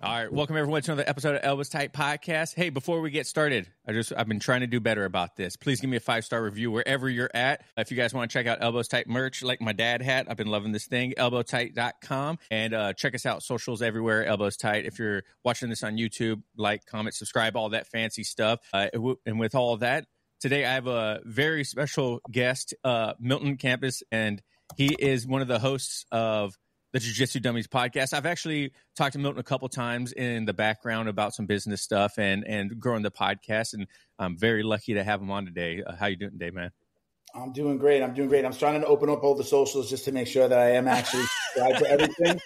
All right, welcome everyone to another episode of Elbows Tight Podcast. Hey, before we get started, I've been trying to do better about this. Please give me a 5-star review wherever you're at. If you guys want to check out Elbows Tight merch, like my dad hat, I've been loving this thing, elbowtight.com. And check us out, socials everywhere, Elbows Tight. If you're watching this on YouTube, like, comment, subscribe, all that fancy stuff. And with all that, today I have a very special guest, Milton Campis, and he is one of the hosts of the Jiu-Jitsu Dummies podcast. I've actually talked to Milton a couple times in the background about some business stuff and growing the podcast, and I'm very lucky to have him on today. How you doing today, man? I'm doing great. I'm starting to open up all the socials just to make sure that I am actually subscribed to everything.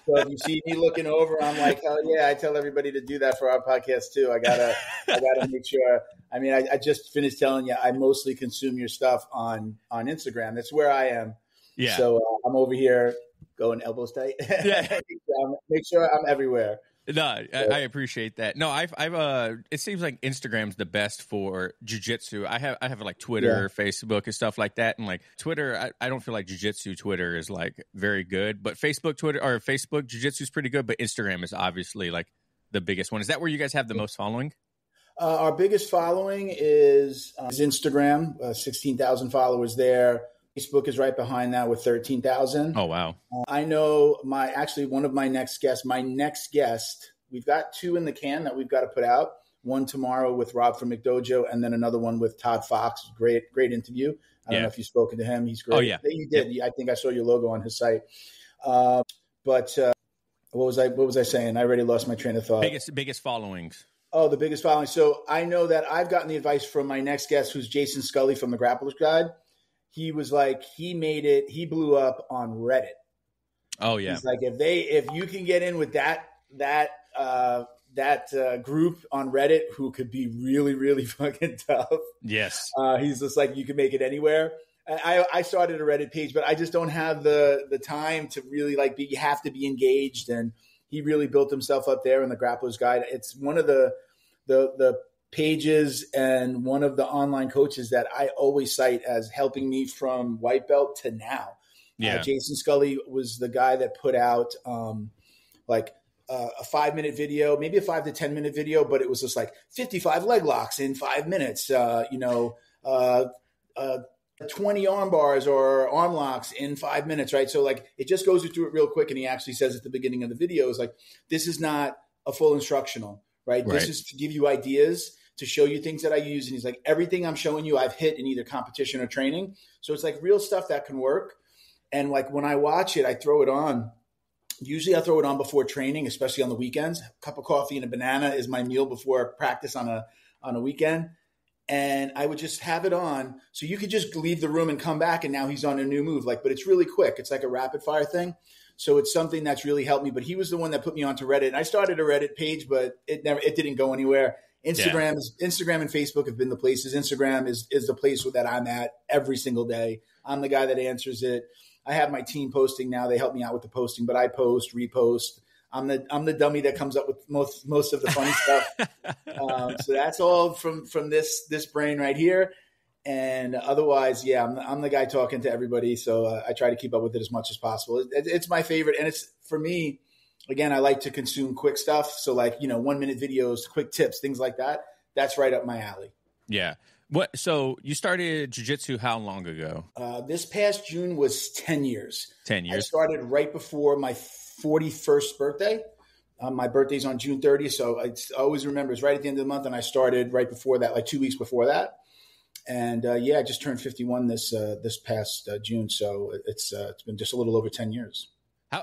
So if you see me looking over, I'm like, oh yeah, I tell everybody to do that for our podcast too. I gotta make sure. I mean, I just finished telling you, I mostly consume your stuff on Instagram. That's where I am. Yeah. So I'm over here going elbows tight. Yeah. Make sure I'm everywhere. No, I appreciate that. No, I've it seems like Instagram's the best for jiu-jitsu. I have like Twitter, Facebook, and stuff like that. And like Twitter, I don't feel like jiu-jitsu Twitter is like very good, but Facebook jiu-jitsu is pretty good. But Instagram is obviously like the biggest one. Is that where you guys have the most following? Our biggest following is Instagram, 16,000 followers there. Facebook is right behind that with 13,000. Oh, wow. I know one of my next guests, we've got 2 in the can that we've got to put out. One tomorrow with Rob from McDojo, and then another one with Todd Fox. Great interview. I don't know if you've spoken to him. He's great. Oh, yeah. You did. Yep. I think I saw your logo on his site. But what was I saying? I already lost my train of thought. Biggest followings. Oh, the biggest following. So I know that I've gotten the advice from my next guest, who's Jason Scully from the Grappler's Guide. He was like, he blew up on Reddit. Oh yeah. He's like, if you can get in with that group on Reddit, who could be really, really fucking tough. Yes. He's just like, you can make it anywhere. I started a Reddit page, but I just don't have the time to really you have to be engaged. And he really built himself up there in the Grappler's Guide. It's one of the pages and one of the online coaches that I always cite as helping me from white belt to now. Yeah. Jason Scully was the guy that put out a 5-minute video, maybe a 5 to 10 minute video, but it was just like 55 leg locks in 5 minutes, 20 arm bars or arm locks in 5 minutes, right? So like it just goes through it real quick. And he actually says at the beginning of the video is like, this is not a full instructional, right? This is to give you ideas, to show you things that I use. And he's like, everything I'm showing you, I've hit in either competition or training. So it's like real stuff that can work. And like when I watch it, I throw it on. Usually I throw it on before training, especially on the weekends. A cup of coffee and a banana is my meal before practice on a weekend. And I would just have it on. So you could just leave the room and come back and now he's on a new move. But it's really quick. It's like a rapid fire thing. So it's something that's really helped me. But he was the one that put me onto Reddit. And I started a Reddit page, but it didn't go anywhere. Instagram and Facebook have been the places. Instagram is the place that I'm at every single day. I'm the guy that answers it. I have my team posting now. They help me out with the posting, but I post, repost. I'm the dummy that comes up with most of the funny stuff. So that's all from this brain right here. And otherwise, I'm the guy talking to everybody. So I try to keep up with it as much as possible. It's my favorite, and it's for me. Again, I like to consume quick stuff. So 1-minute videos, quick tips, things like that. That's right up my alley. Yeah. So you started jiu-jitsu how long ago? This past June was 10 years. 10 years. I started right before my 41st birthday. My birthday's on June 30th. So I always remember it's right at the end of the month. And I started right before that, like 2 weeks before that. And I just turned 51 this past June. So it's been just a little over 10 years.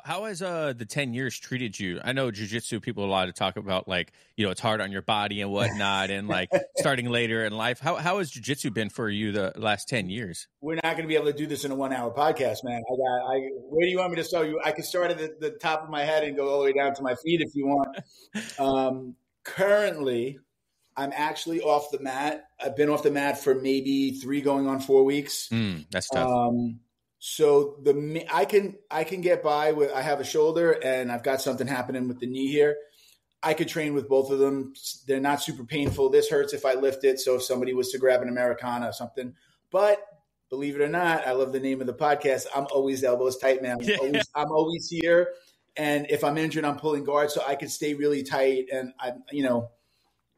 How has the 10 years treated you? I know jiu-jitsu people a lot to talk about, it's hard on your body and whatnot, and starting later in life. How has jiu-jitsu been for you the last 10 years? We're not going to be able to do this in a 1-hour podcast, man. Where do you want me to start? I can start at the top of my head and go all the way down to my feet if you want. Currently, I'm actually off the mat. I've been off the mat for maybe 3 going on 4 weeks. That's tough. So I can get by with, I have a shoulder and I've got something happening with the knee here. I could train with both of them. They're not super painful. This hurts if I lift it. So if somebody was to grab an Americana or something, but believe it or not, I love the name of the podcast. I'm always elbows tight, man. I'm always here. And if I'm injured, I'm pulling guard so I can stay really tight. And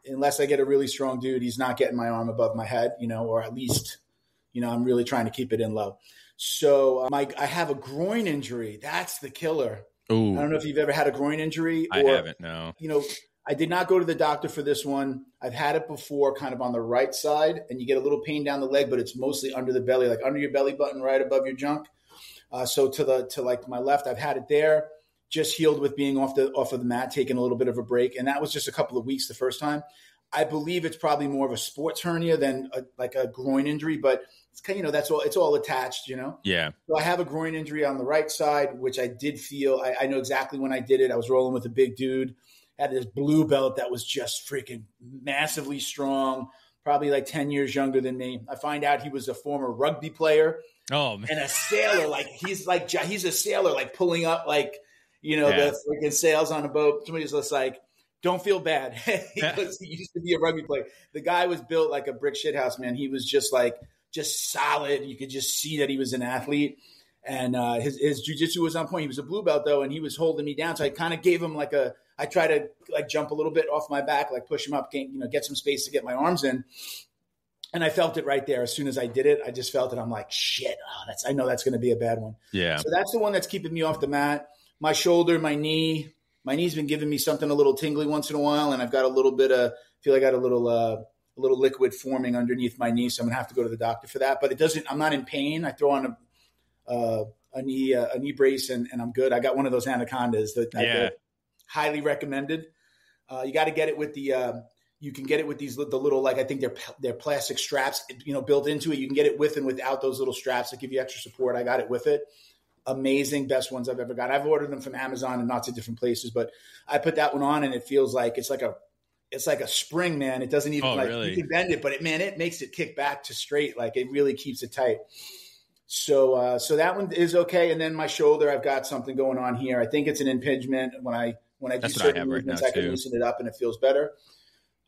unless I get a really strong dude, he's not getting my arm above my head, or at least, I'm really trying to keep it in low. So I have a groin injury. That's the killer. Ooh. I don't know if you've ever had a groin injury. I haven't, no. I did not go to the doctor for this one. I've had it before, kind of on the right side, and you get a little pain down the leg, but it's mostly under the belly, like under your belly button, right above your junk. So to my left, I've had it there. Just healed with being off of the mat, taking a little bit of a break, and that was just a couple of weeks the first time. I believe it's probably more of a sports hernia than a groin injury, but it's kind of, that's all. It's all attached, Yeah. So I have a groin injury on the right side, which I did feel. I know exactly when I did it. I was rolling with a big dude, had this blue belt that was just freaking massively strong, probably like 10 years younger than me. I find out he was a former rugby player. Oh, man. And a sailor. He's a sailor, like pulling up, the freaking sails on a boat. Somebody's just like, don't feel bad. He used to be a rugby player. The guy was built like a brick shithouse, man. He was just solid. You could just see that he was an athlete. And his jiu-jitsu was on point. He was a blue belt, though, and he was holding me down. So I kind of gave him I try to jump a little bit off my back, push him up, get some space to get my arms in. And I felt it right there. As soon as I did it, I just felt it. I'm like, shit, I know that's going to be a bad one. Yeah. So that's the one that's keeping me off the mat. My shoulder, my knee. My knee's been giving me something a little tingly once in a while, and I've got a little bit of feel I got a little liquid forming underneath my knee, so I'm gonna have to go to the doctor for that. But it doesn't. I'm not in pain. I throw on a knee brace, and I'm good. I got one of those anacondas that I highly recommended. You got to get it with the. You can get it with the little, I think they're plastic straps, built into it. You can get it with and without those little straps that give you extra support. I got it with it. Amazing, best ones I've ever got. I've ordered them from Amazon and lots of different places, but I put that one on and it feels like it's like a spring, man. It doesn't even really? You can bend it, but it makes it kick back to straight. It really keeps it tight. So that one is okay. And then my shoulder, I've got something going on here. I think it's an impingement. When I do certain movements, I can loosen it up and it feels better.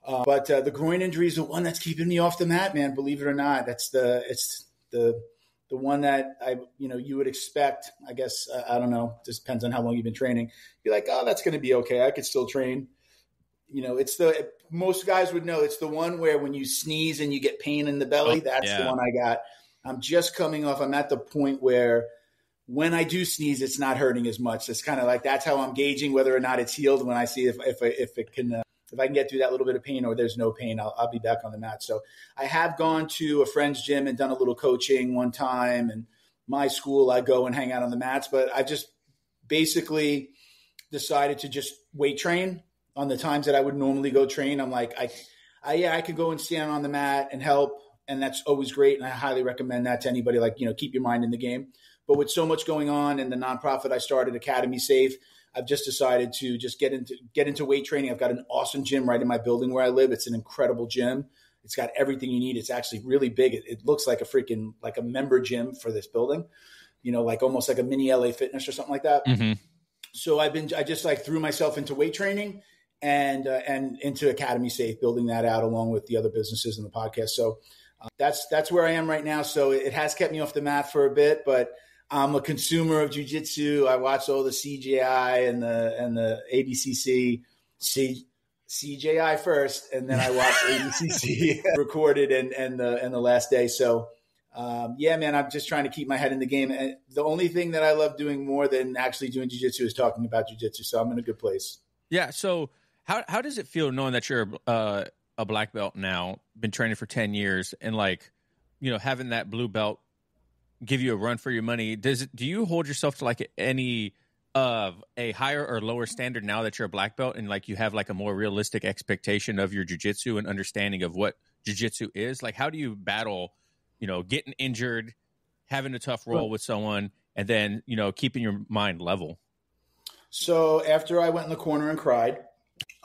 But the groin injury is the one that's keeping me off the mat, man. Believe it or not, it's the one that you would expect. I guess I don't know. Just depends on how long you've been training. You're like, oh, that's going to be okay. I could still train. It's most guys would know. It's the one where when you sneeze and you get pain in the belly. That's the one I got. I'm just coming off. I'm at the point where when I do sneeze, it's not hurting as much. It's kind of like that's how I'm gauging whether or not it's healed. When I see if it can. If I can get through that little bit of pain or there's no pain, I'll be back on the mat. So I have gone to a friend's gym and done a little coaching one time. And my school, I go and hang out on the mats. But I just basically decided to just weight train on the times that I would normally go train. I'm like, I could go and stand on the mat and help. And that's always great. And I highly recommend that to anybody. Keep your mind in the game. But with so much going on and the nonprofit I started, Academies, I've just decided to just get into weight training. I've got an awesome gym right in my building where I live. It's an incredible gym. It's got everything you need. It's actually really big. It looks like a member gym for this building, almost like a mini LA Fitness or something like that. Mm-hmm. So I just threw myself into weight training and into Academy Safe, building that out along with the other businesses in the podcast. So that's where I am right now. So it has kept me off the mat for a bit, but I'm a consumer of Jiu-Jitsu. I watch all the CJI and the ABCC, CJI first, and then I watch ABCC recorded and the last day. So, man, I'm just trying to keep my head in the game. And the only thing that I love doing more than actually doing Jiu-Jitsu is talking about Jiu-Jitsu. So I'm in a good place. Yeah. So how does it feel knowing that you're a black belt now, been training for 10 years, and having that blue belt give you a run for your money? Do you hold yourself to any of a higher or lower standard now that you're a black belt and you have a more realistic expectation of your jiu-jitsu and understanding of what jiu-jitsu is? How do you battle, getting injured, having a tough role with someone, and then, keeping your mind level? So after I went in the corner and cried,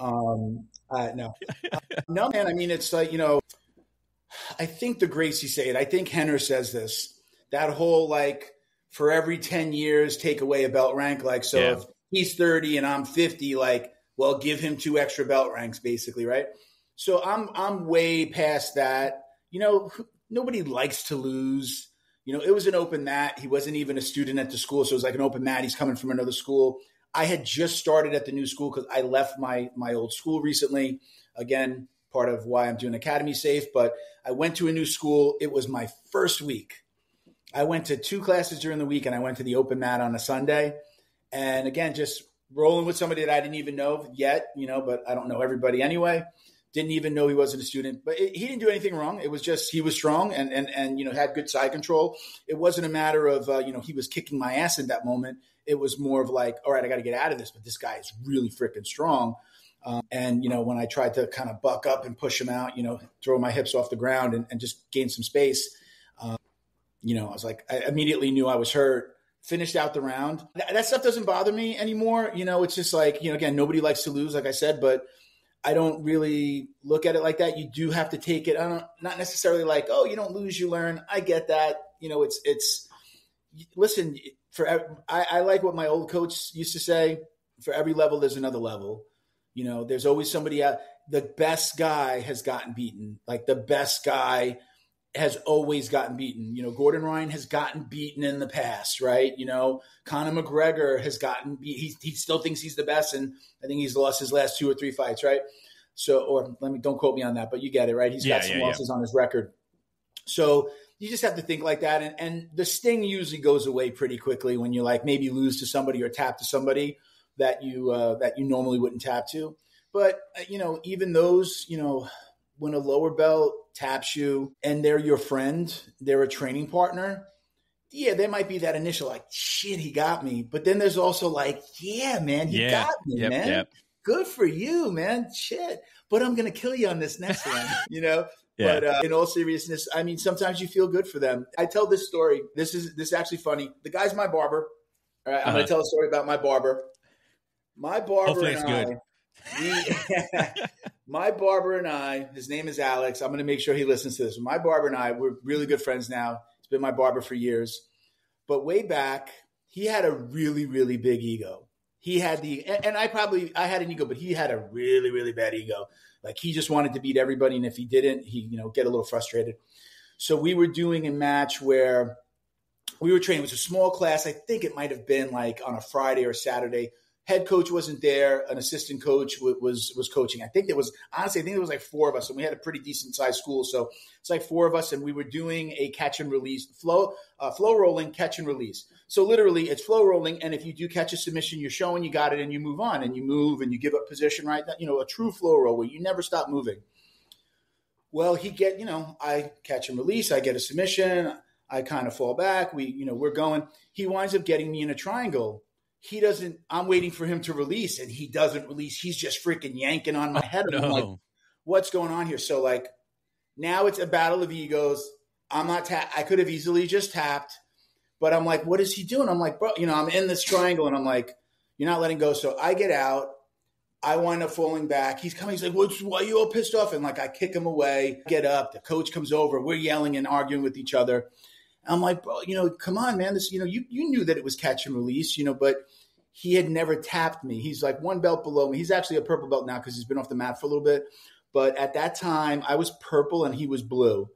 no, man. I mean, it's I think the Gracie say it. I think Henner says this. That whole for every 10 years, take away a belt rank. If he's 30 and I'm 50, give him 2 extra belt ranks, basically, right? So I'm way past that. Nobody likes to lose. It was an open mat. He wasn't even a student at the school, so it was like an open mat. He's coming from another school. I had just started at the new school because I left my old school recently. Again, part of why I'm doing Academy safe, but I went to a new school. It was my first week. I went to 2 classes during the week, and I went to the open mat on a Sunday. And again, just rolling with somebody that I didn't even know yet, but I don't know everybody anyway. Didn't even know he wasn't a student, but he didn't do anything wrong. It was just, he was strong and had good side control. It wasn't a matter of, he was kicking my ass in that moment. It was more of like, all right, I got to get out of this, but this guy is really freaking strong. When I tried to kind of buck up and push him out, throw my hips off the ground and just gain some space, I was like, I immediately knew I was hurt. Finished out the round. That stuff doesn't bother me anymore. It's just like, again, nobody likes to lose, like I said, but I don't really look at it like that. You do have to take it. Not necessarily like, oh, you don't lose, you learn. I get that. Listen, I like what my old coach used to say, for every level, there's another level. There's always somebody out. The best guy has gotten beaten. Like the best guy has always gotten beaten. Gordon Ryan has gotten beaten in the past, right? Conor McGregor has gotten beat. He still thinks he's the best, and I think he's lost his last 2 or 3 fights, right? So, don't quote me on that, but you get it, right? He's got some losses on his record. So you just have to think like that. And the sting usually goes away pretty quickly when you like maybe lose to somebody or tap to somebody that you normally wouldn't tap to. But, even those, when a lower belt taps you and they're your friend, they're a training partner, yeah, there might be that initial like, shit, he got me. But then there's also like, yeah, man, you got me, man. Yep. Good for you, man. Shit. But I'm going to kill you on this next one, Yeah. But in all seriousness, I mean, sometimes you feel good for them. I tell this story. This is actually funny. The guy's my barber. All right, I'm going to tell a story about my barber. My barber Hopefully it's good. My barber and I, his name is Alex. I'm going to make sure he listens to this. My barber and I, we're really good friends now. He's been my barber for years. But way back, he had a really, really big ego. He had I had an ego, but he had a really, really bad ego. Like he just wanted to beat everybody. And if he didn't, he, get a little frustrated. So we were doing a match where we were training. It was a small class. I think it might have been like on a Friday or Saturday. Head coach wasn't there. An assistant coach was coaching. I think there was like 4 of us, and we had a pretty decent sized school. So it's like 4 of us, and we were doing a catch and release flow rolling catch and release. So literally, it's flow rolling, and if you do catch a submission, you're showing you got it, and you move on, and you move, and you give up position, right? A true flow roll where you never stop moving. Well, I catch and release. I get a submission. I kind of fall back. We're going. He winds up getting me in a triangle. I'm waiting for him to release, and he doesn't release. He's just freaking yanking on my head. And I'm like, what's going on here? So like now it's a battle of egos. I'm not I could have easily just tapped, but I'm like, what is he doing? I'm like, bro, I'm in this triangle, and I'm like, you're not letting go. So I get out. I wind up falling back. He's coming. He's like, why are you all pissed off? And like, I kick him away, get up. The coach comes over. We're yelling and arguing with each other. I'm like, bro, come on, man. This, you knew that it was catch and release, but he had never tapped me. He's like 1 belt below me. He's actually a purple belt now because he's been off the mat for a little bit. But at that time, I was purple and he was blue.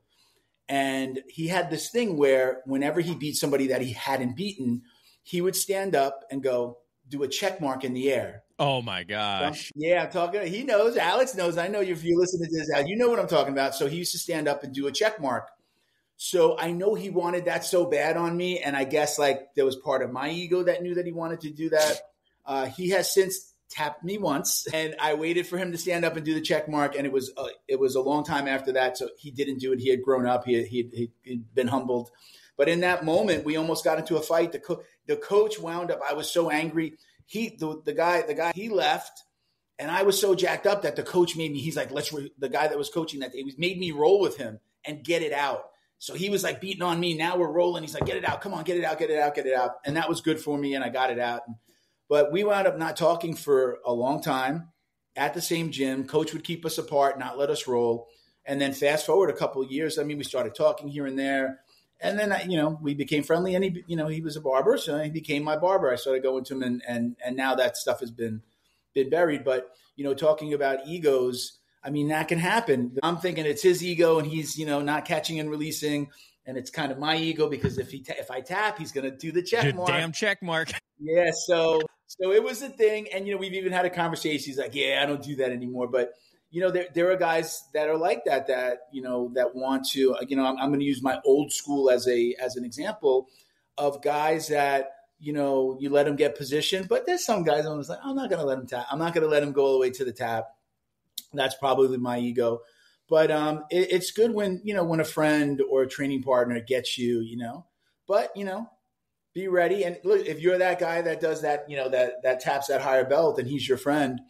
And he had this thing where whenever he beat somebody that he hadn't beaten, he would stand up and do a check mark in the air. Oh my gosh. I'm talking. He knows. Alex knows. I know if you listen to this, you know what I'm talking about. So he used to stand up and do a check mark. So I know he wanted that so bad on me. And I guess like there was part of my ego that knew that he wanted to do that. He has since tapped me once, and I waited for him to stand up and do the check mark. And it was a long time after that. So he didn't do it. He had grown up. He'd been humbled. But in that moment, we almost got into a fight. The coach wound up. I was so angry. The guy, he left. And I was so jacked up that the coach made me, he's like, the guy that was coaching that day, he made me roll with him and get it out. So he was like beating on me. Now we're rolling. He's like, get it out. Come on, get it out, get it out, get it out. And that was good for me. And I got it out. But we wound up not talking for a long time at the same gym. Coach would keep us apart, not let us roll. And then fast forward a couple of years. We started talking here and there. And then, we became friendly, and he was a barber. So he became my barber. I started going to him, and now that stuff has been buried. But, talking about egos, that can happen. I'm thinking it's his ego, and he's, not catching and releasing. And it's kind of my ego because if I tap, he's going to do the check mark. Damn check mark. Yeah. So So it was a thing. And, we've even had a conversation. He's like, yeah, I don't do that anymore. But, there are guys that are like that, that want to, I'm going to use my old school as an example of guys that, you let them get positioned. But there's some guys I'm just like, I'm not going to let them tap. I'm not going to let them go all the way to the tap. That's probably my ego. But it's good when, when a friend or a training partner gets you, but, be ready. And look, if you're that guy that does that, that taps that higher belt and he's your friend,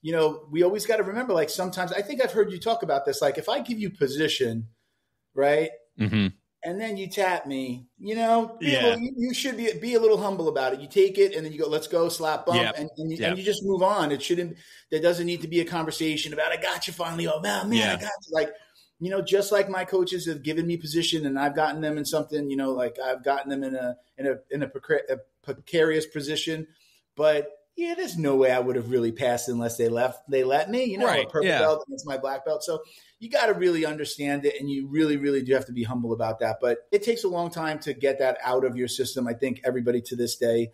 we always got to remember, like, sometimes I think I've heard you talk about this. Like, if I give you position, right. Mm-hmm. And then you tap me, you should be a little humble about it. You take it and then you go, let's go, slap, bump, and you just move on. There doesn't need to be a conversation about, I got you finally. Oh, man, I got you. Like, just like my coaches have given me position and I've gotten them in something, like I've gotten them in a precarious position. But yeah, there's no way I would have really passed unless they let me, right. A purple belt against my black belt. So you got to really understand it, and you really, really do have to be humble about that. But it takes a long time to get that out of your system. I think everybody to this day,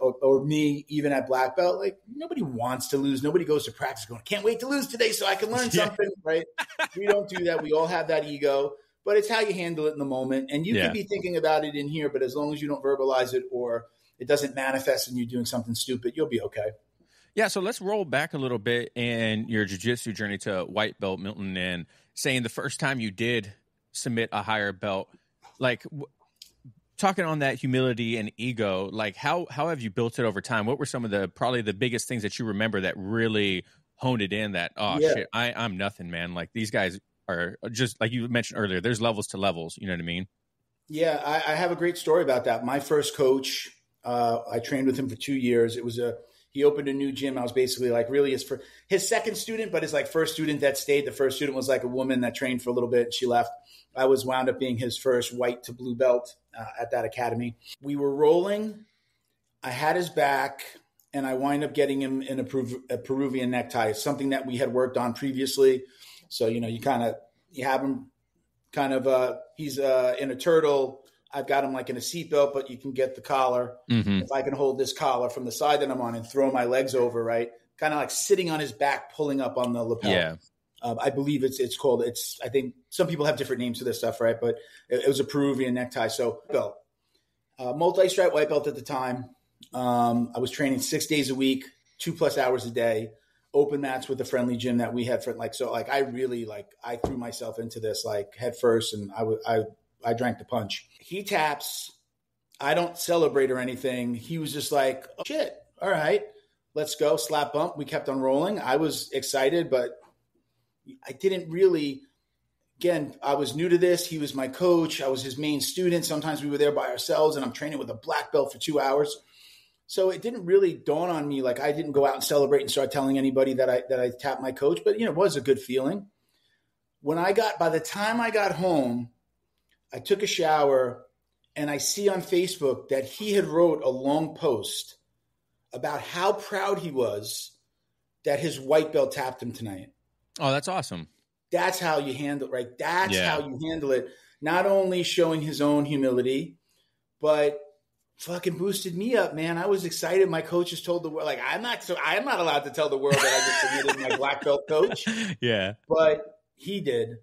or me, even at black belt, like, nobody wants to lose. Nobody goes to practice going, can't wait to lose today so I can learn something, right? We don't do that. We all have that ego, but it's how you handle it in the moment. And you can be thinking about it in here, but as long as you don't verbalize it or it doesn't manifest and you're doing something stupid, you'll be okay. Yeah, so let's roll back a little bit in your jiu-jitsu journey to white belt, Milton, and saying the first time you did submit a higher belt, like talking on that humility and ego, like how have you built it over time? What were some of probably the biggest things that you remember that really honed it in that, shit, I'm nothing, man. Like, these guys are just, like you mentioned earlier, there's levels to levels, you know what I mean? Yeah, I have a great story about that. My first coach, I trained with him for 2 years. He opened a new gym. I was basically like really his second student, but his like first student that stayed. The first student was like a woman that trained for a little bit and she left. I was wound up being his first white to blue belt at that academy. We were rolling. I had his back and I wind up getting him in a Peruvian necktie, something that we had worked on previously. So, you have him kind of, he's in a turtle. I've got him like in a seatbelt, but you can get the collar. Mm-hmm. If I can hold this collar from the side that I'm on and throw my legs over, right? Kind of like sitting on his back, pulling up on the lapel. Yeah. I believe it's called, I think some people have different names for this stuff, right? But it was a Peruvian necktie. So belt, multi-stripe white belt at the time. I was training 6 days a week, 2+ hours a day, open mats with a friendly gym that we had I threw myself into this like head first, and I drank the punch. He taps. I don't celebrate or anything. He was just like, oh, shit. All right, let's go. Slap bump. We kept on rolling. I was excited, but I didn't really, again, I was new to this. He was my coach. I was his main student. Sometimes we were there by ourselves and I'm training with a black belt for 2 hours. So it didn't really dawn on me. Like, I didn't go out and celebrate and start telling anybody that I tapped my coach, but it was a good feeling. By the time I got home, I took a shower and I see on Facebook that he had wrote a long post about how proud he was that his white belt tapped him tonight. Oh, that's awesome. That's how you handle it, right? That's how you handle it. Not only showing his own humility, but fucking boosted me up, man. I was excited. My coaches told the world, like, I'm not allowed to tell the world that I just submitted my black belt coach. Yeah. But he did.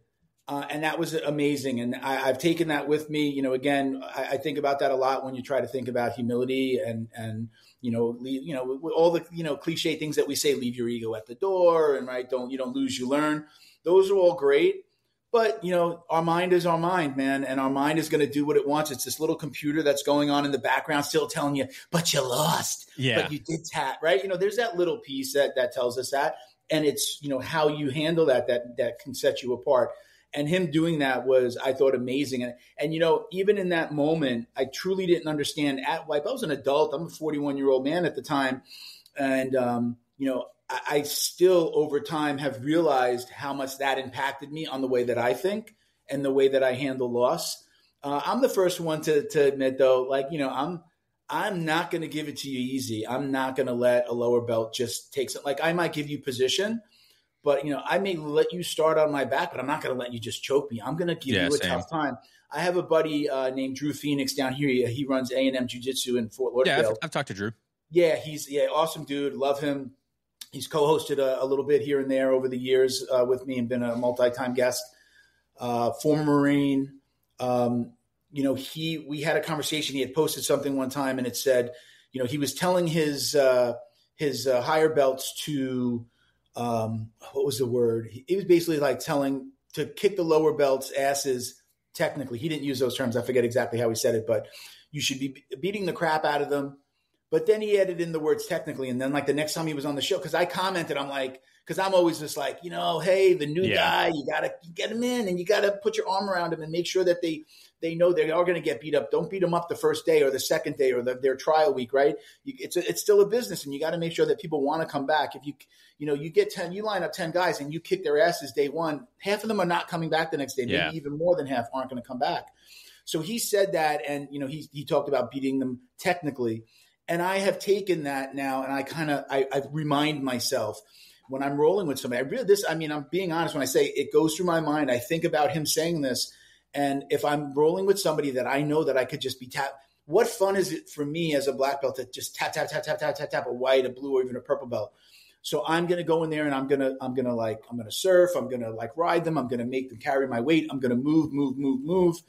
And that was amazing. And I've taken that with me. Again, I think about that a lot when you try to think about humility and all the, cliche things that we say, leave your ego at the door and right. You don't lose, you learn. Those are all great. But, our mind is our mind, man. And our mind is going to do what it wants. It's this little computer that's going on in the background, still telling you, but you lost. Yeah. But you did tap, right? There's that little piece that tells us that. And it's, how you handle that can set you apart. And him doing that was, I thought, amazing. And even in that moment, I truly didn't understand I was an adult. I'm a 41-year-old man at the time. And, I still over time have realized how much that impacted me on the way that I think and the way that I handle loss. I'm the first one to admit, though, like, I'm not going to give it to you easy. I'm not going to let a lower belt just take it. Like, I might give you position, but, I may let you start on my back, but I'm not going to let you just choke me. I'm going to give you a tough time. I have a buddy named Drew Phoenix down here. He runs A&M Jiu-Jitsu in Fort Lauderdale. Yeah, I've talked to Drew. Yeah, he's awesome dude. Love him. He's co-hosted a little bit here and there over the years with me and been a multi-time guest. Former Marine. We had a conversation. He had posted something one time and it said, he was telling his higher belts to, what was the word? He was basically like telling to kick the lower belts' asses. Technically, he didn't use those terms. I forget exactly how he said it, but you should be beating the crap out of them. But then he added in the words technically. And then like the next time he was on the show, because I commented, I'm like, because I'm always just like, hey, the new guy, you got to get him in and you got to put your arm around him and make sure that they know they are going to get beat up. Don't beat them up the first day or the second day or their trial week, right? It's still a business and you got to make sure that people want to come back. If you get 10, you line up 10 guys and you kick their asses day one, half of them are not coming back the next day. Maybe even more than half aren't going to come back. So he said that, and he talked about beating them technically. And I have taken that now, and I remind myself when I'm rolling with somebody. I'm being honest when I say it goes through my mind. I think about him saying this, and if I'm rolling with somebody that I know that I could just be what fun is it for me as a black belt to just tap a white, a blue, or even a purple belt? So I'm gonna go in there and I'm gonna surf. I'm gonna like ride them. I'm gonna make them carry my weight. I'm gonna move.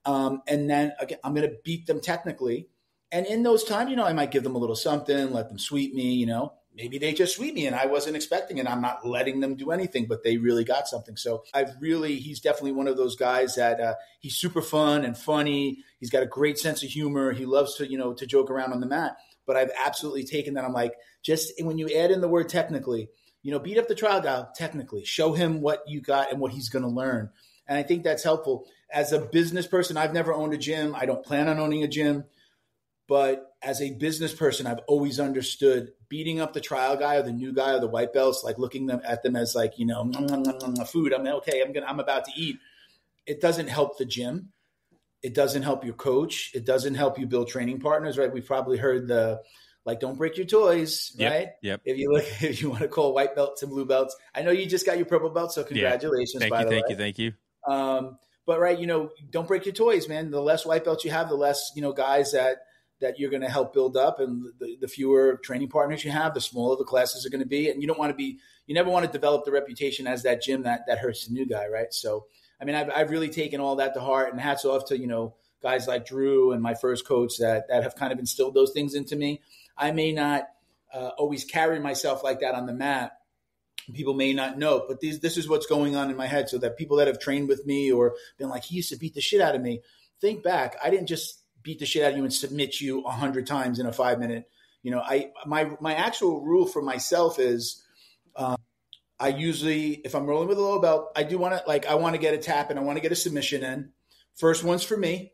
And then again, I'm gonna beat them technically. And in those times, I might give them a little something, let them sweep me, maybe they just sweep me and I wasn't expecting it. I'm not letting them do anything, but they really got something. So he's definitely one of those guys that he's super fun and funny. He's got a great sense of humor. He loves to joke around on the mat, but I've absolutely taken that. I'm like, just when you add in the word technically, beat up the trial guy technically, show him what you got and what he's going to learn. And I think that's helpful. As a business person, I've never owned a gym. I don't plan on owning a gym. But as a business person, I've always understood beating up the trial guy or the new guy or the white belts, like looking at them as like, food. I'm okay. I'm about to eat. It doesn't help the gym. It doesn't help your coach. It doesn't help you build training partners, right? We've probably heard don't break your toys, right? Yep. If you want to call white belts and blue belts, I know you just got your purple belt, so congratulations. Thank you. But right, don't break your toys, man. The less white belts you have, the less guys that you're going to help build up, and the fewer training partners you have, the smaller the classes are going to be. And you never want to develop the reputation as that gym that hurts the new guy, right? So, I've really taken all that to heart, and hats off to, guys like Drew and my first coach that have kind of instilled those things into me. I may not always carry myself like that on the mat. People may not know, but this is what's going on in my head, so that people that have trained with me or been like, he used to beat the shit out of me, think back. I didn't just beat the shit out of you and submit you 100 times in a 5-minute. My actual rule for myself is I usually, if I'm rolling with a low belt, I do want to I want to get a tap and I want to get a submission in. First one's for me.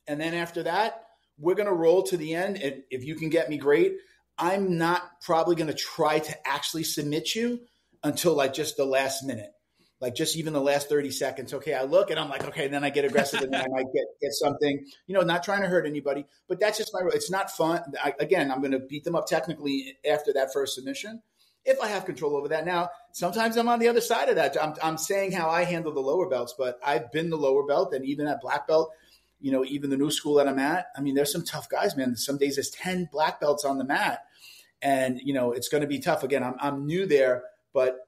And then after that, we're going to roll to the end. And if you can get me, great. I'm not probably going to try to actually submit you until just the last minute. Just even the last 30 seconds. Okay, I look and I'm like, okay, and then I get aggressive and then I might get something, not trying to hurt anybody, but that's just it's not fun. I'm going to beat them up technically after that first submission, if I have control over that. Now, sometimes I'm on the other side of that. I'm saying how I handle the lower belts, but I've been the lower belt, and even at black belt, even the new school that I'm at, there's some tough guys, man. Some days there's 10 black belts on the mat, and, it's going to be tough. Again, I'm new there, but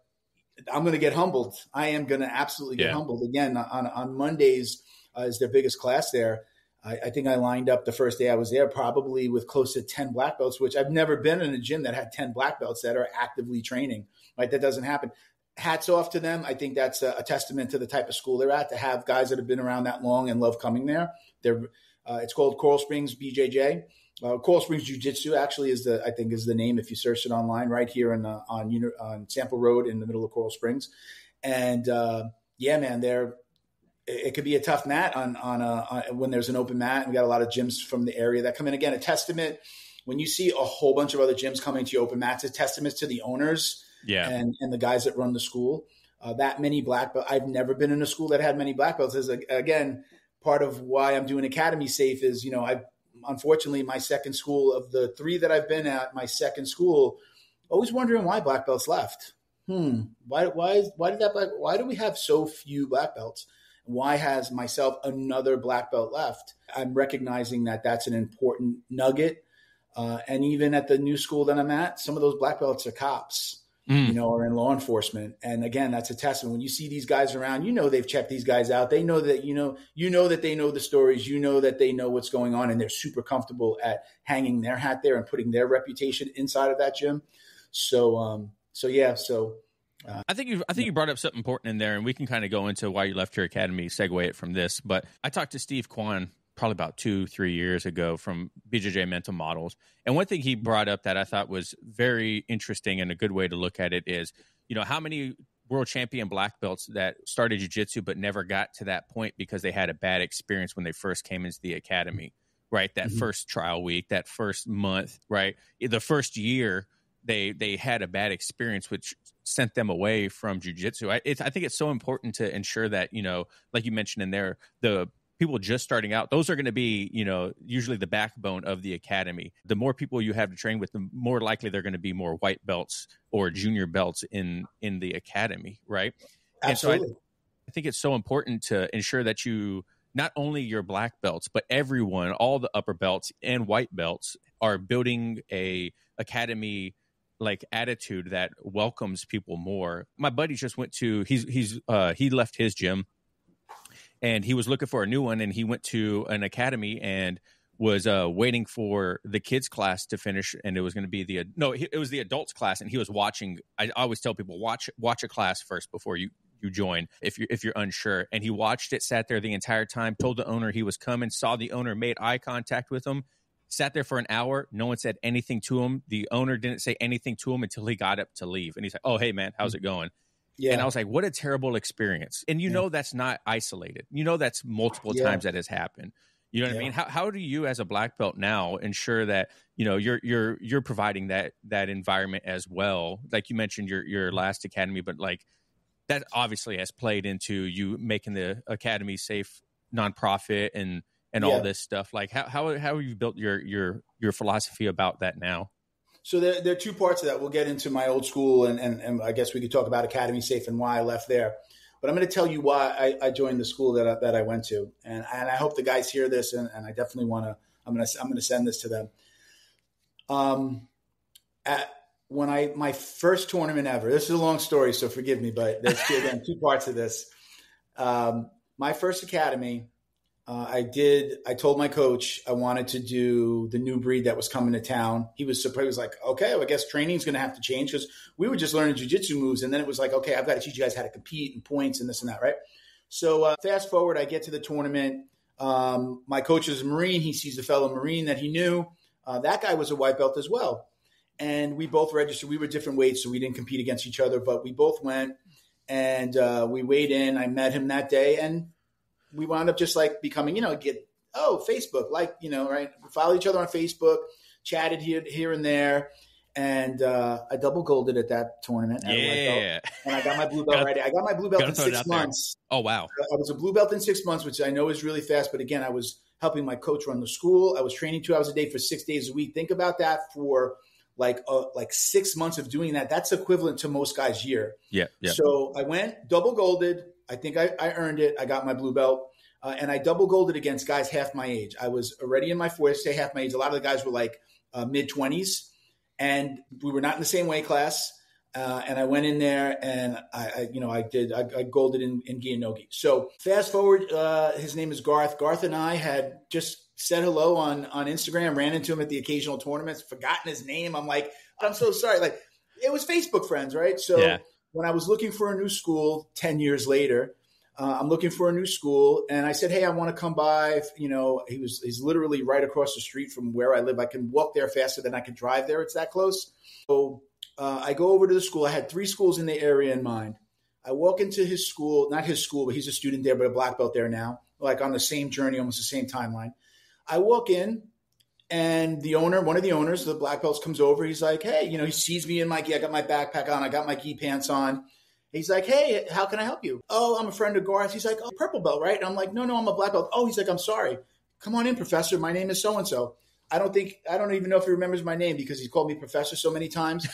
I'm going to get humbled. I am going to absolutely get humbled. Again, on Mondays is their biggest class there. I think I lined up the first day I was there probably with close to 10 black belts, which I've never been in a gym that had 10 black belts that are actively training. Right? That doesn't happen. Hats off to them. I think that's a testament to the type of school they're at, to have guys that have been around that long and love coming there. It's called Coral Springs BJJ. Coral Springs Jiu-Jitsu actually is the name if you search it online, right here on Sample Road in the middle of Coral Springs. And man, it could be a tough mat on when there's an open mat. And we got a lot of gyms from the area that come in. Again, a testament when you see a whole bunch of other gyms coming to your open mats, a testament to the owners and the guys that run the school. That many black belts. I've never been in a school that had many black belts. Again, part of why I'm doing Academies safe is, unfortunately, my second school of the 3 that I've been at, my second school, always wondering why black belts left. Why do we have so few black belts? Why has myself another black belt left? I'm recognizing that that's an important nugget And even at the new school that I'm at, some of those black belts are cops, or in law enforcement. And again, that's a testament. When you see these guys around, they've checked these guys out. They know that, that they know the stories, that they know what's going on, and they're super comfortable at hanging their hat there and putting their reputation inside of that gym. So yeah. I think you brought up something important in there, and we can kind of go into why you left your academy, segue it from this. But I talked to Steve Kwan probably about 2-3 years ago from BJJ Mental Models. And one thing he brought up that I thought was very interesting and a good way to look at it is, how many world champion black belts that started jiu-jitsu but never got to that point because they had a bad experience when they first came into the academy, right? That first trial week, that first month, right? The first year, they had a bad experience, which sent them away from jiu-jitsu. I think it's so important to ensure that, like you mentioned in there, the people just starting out, those are going to be, usually the backbone of the academy. The more people you have to train with, the more likely they're going to be more white belts or junior belts in the academy, right? Absolutely. And so I think it's so important to ensure that you, not only your black belts, but everyone, all the upper belts and white belts are building a academy like attitude that welcomes people more. My buddy just went to, he left his gym and he was looking for a new one, and he went to an academy and was waiting for the kids class to finish, and it was going to be it was the adults class, and he was watching. I always tell people, watch a class first before you join if you're unsure. And he watched it, sat there the entire time, told the owner he was coming, saw the owner, made eye contact with him, sat there for an hour. No one said anything to him. The owner didn't say anything to him until he got up to leave. And he's like, "Oh, hey man, how's it going?" Yeah. And I was like, what a terrible experience. And that's not isolated. That's multiple times that has happened. You know what I mean? How do you as a black belt now ensure that, you're providing that environment as well? Like you mentioned your last academy, but like that obviously has played into you making the academy safe nonprofit and all this stuff. Like how have you built your philosophy about that now? So there are two parts of that. We'll get into my old school, and I guess we could talk about Academy Safe and why I left there. But I'm going to tell you why I joined the school that I went to, and I hope the guys hear this, and I definitely want to. I'm going to send this to them. My first tournament ever. This is a long story, so forgive me, but there's again two parts of this. My first academy. I told my coach I wanted to do the new breed that was coming to town. He was surprised. He was like, okay, well, I guess training's going to have to change, because we were just learning jiu-jitsu moves. And then it was like, okay, I've got to teach you guys how to compete and points and this and that, right? So fast forward, I get to the tournament. My coach is a Marine. He sees a fellow Marine that he knew. That guy was a white belt as well. And we both registered. We were different weights, so we didn't compete against each other, but we both went and we weighed in. I met him that day, and we wound up just like becoming, Facebook, right? We followed each other on Facebook, chatted here and there. And I double golded at that tournament. Yeah. And I got my blue belt right. I got my blue belt in 6 months. Oh, wow. I was a blue belt in 6 months, which I know is really fast. But again, I was helping my coach run the school. I was training 2 hours a day for 6 days a week. Think about that for like 6 months of doing that. That's equivalent to most guys' year. Yeah. So I went double golded. I think I earned it. I got my blue belt. And I double golded against guys half my age. I was already in my 40s, say half my age. A lot of the guys were like mid-20s. And we were not in the same weight class. And I went in there and I golded in gi and no gi. So fast forward, his name is Garth. Garth and I had just said hello on Instagram, ran into him at the occasional tournaments, forgotten his name. I'm like, I'm so sorry. Like, it was Facebook friends, right? So when I was looking for a new school 10 years later, I'm looking for a new school, and I said, "Hey, I want to come by." He's literally right across the street from where I live. I can walk there faster than I can drive there. It's that close. So I go over to the school. I had 3 schools in the area in mind. I walk into his school, not his school, but he's a student there, but a black belt there now, like on the same journey, almost the same timeline. I walk in, and one of the owners, the black belts, comes over. He's like, "Hey," he sees me in my gi. I got my backpack on. I got my gi pants on. He's like, "Hey, how can I help you?" "Oh, I'm a friend of Garth." He's like, "Oh, purple belt, right?" And I'm like, "No, I'm a black belt." "Oh," he's like, "I'm sorry. Come on in, professor. My name is so-and-so." I don't even know if he remembers my name because he's called me professor so many times.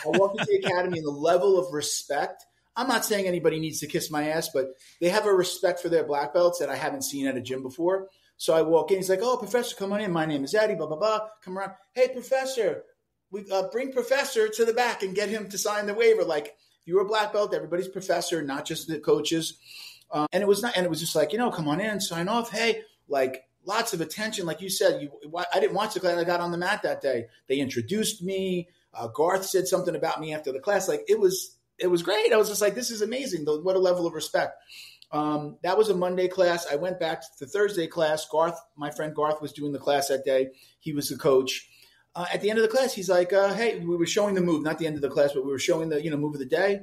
I walk into the academy, and the level of respect, I'm not saying anybody needs to kiss my ass, but they have a respect for their black belts that I haven't seen at a gym before. So I walk in. He's like, "Oh, Professor, come on in. My name is Eddie, blah, blah, blah. Come around. Hey, Professor, we bring Professor to the back and get him to sign the waiver. Like, if you were a black belt, everybody's Professor, not just the coaches." And it was just like, come on in, sign off. Hey, like lots of attention. Like you said, I didn't watch the class. I got on the mat that day. They introduced me. Garth said something about me after the class. Like it was great. I was just like, this is amazing. What a level of respect. That was a Monday class. I went back to the Thursday class. My friend Garth was doing the class that day. He was the coach. At the end of the class, he's like, hey, we were showing the move, not the end of the class, but we were showing the, move of the day.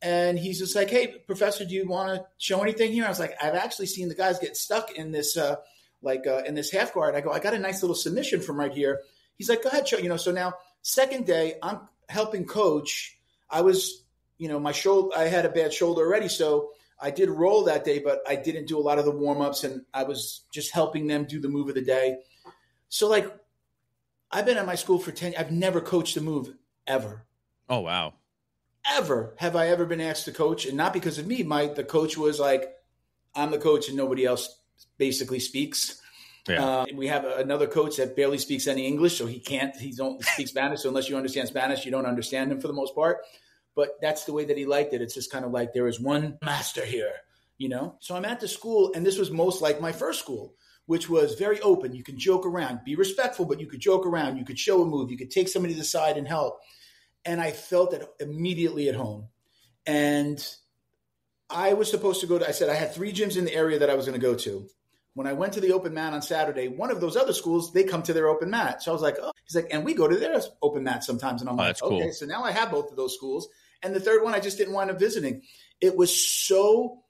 And he's just like, hey, Professor, do you want to show anything here? I was like, I've actually seen the guys get stuck in this, in this half guard. I go, I got a nice little submission from right here. He's like, go ahead, show. So now second day, I'm helping coach. I was, my shoulder, I had a bad shoulder already. So I did roll that day, but I didn't do a lot of the warm-ups, and I was just helping them do the move of the day. So like, I've been at my school for 10 years. I've never coached a move ever. Oh, wow. Ever have I ever been asked to coach, and not because of me. The coach was like, I'm the coach and nobody else basically speaks. Yeah. We have another coach that barely speaks any English, so he don't speak Spanish. So unless you understand Spanish, you don't understand him for the most part. But that's the way that he liked it. It's just kind of like there is one master here, So I'm at the school, and this was most like my first school, which was very open. You can joke around, be respectful, but you could joke around. You could show a move. You could take somebody to the side and help. And I felt it immediately at home. And I was supposed to go to, I said I had 3 gyms in the area that I was going to go to. When I went to the open mat on Saturday, one of those other schools, they come to their open mat. So I was like, oh, he's like, and we go to their open mat sometimes. And I'm like, that's cool. Okay, so now I have both of those schools. And the third one, I just didn't wind up visiting. It was so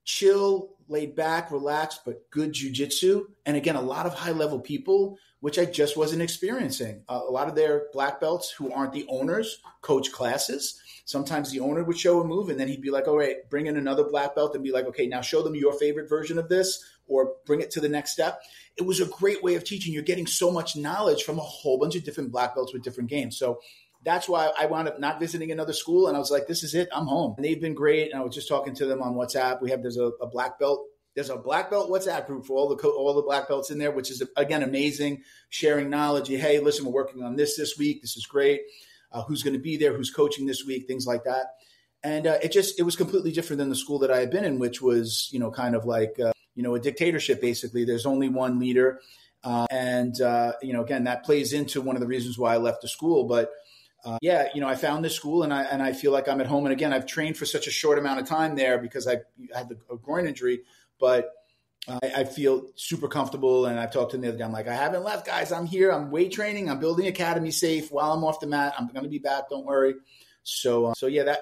chill, laid back, relaxed, but good jujitsu. And again, a lot of high level people, which I just wasn't experiencing. A lot of their black belts who aren't the owners coach classes. Sometimes the owner would show a move and then he'd be like, all right, bring in another black belt and be like, okay, now show them your favorite version of this or bring it to the next step. It was a great way of teaching. You're getting so much knowledge from a whole bunch of different black belts with different games. So that's why I wound up not visiting another school. And I was like, this is it. I'm home. And they've been great. And I was just talking to them on WhatsApp. There's a black belt. There's a black belt WhatsApp group for all the black belts in there, which is, again, amazing. Sharing knowledge. Hey, listen, we're working on this week. This is great. Who's going to be there? Who's coaching this week? Things like that. And it was completely different than the school that I had been in, which was, kind of like, a dictatorship, basically. There's only one leader. Again, that plays into one of the reasons why I left the school. But I found this school and I feel like I'm at home. And again, I've trained for such a short amount of time there because I had a groin injury, but I feel super comfortable. And I've talked to them the other day. I'm like, I haven't left, guys. I'm here. I'm weight training. I'm building Academies safe while I'm off the mat. I'm going to be back. Don't worry. So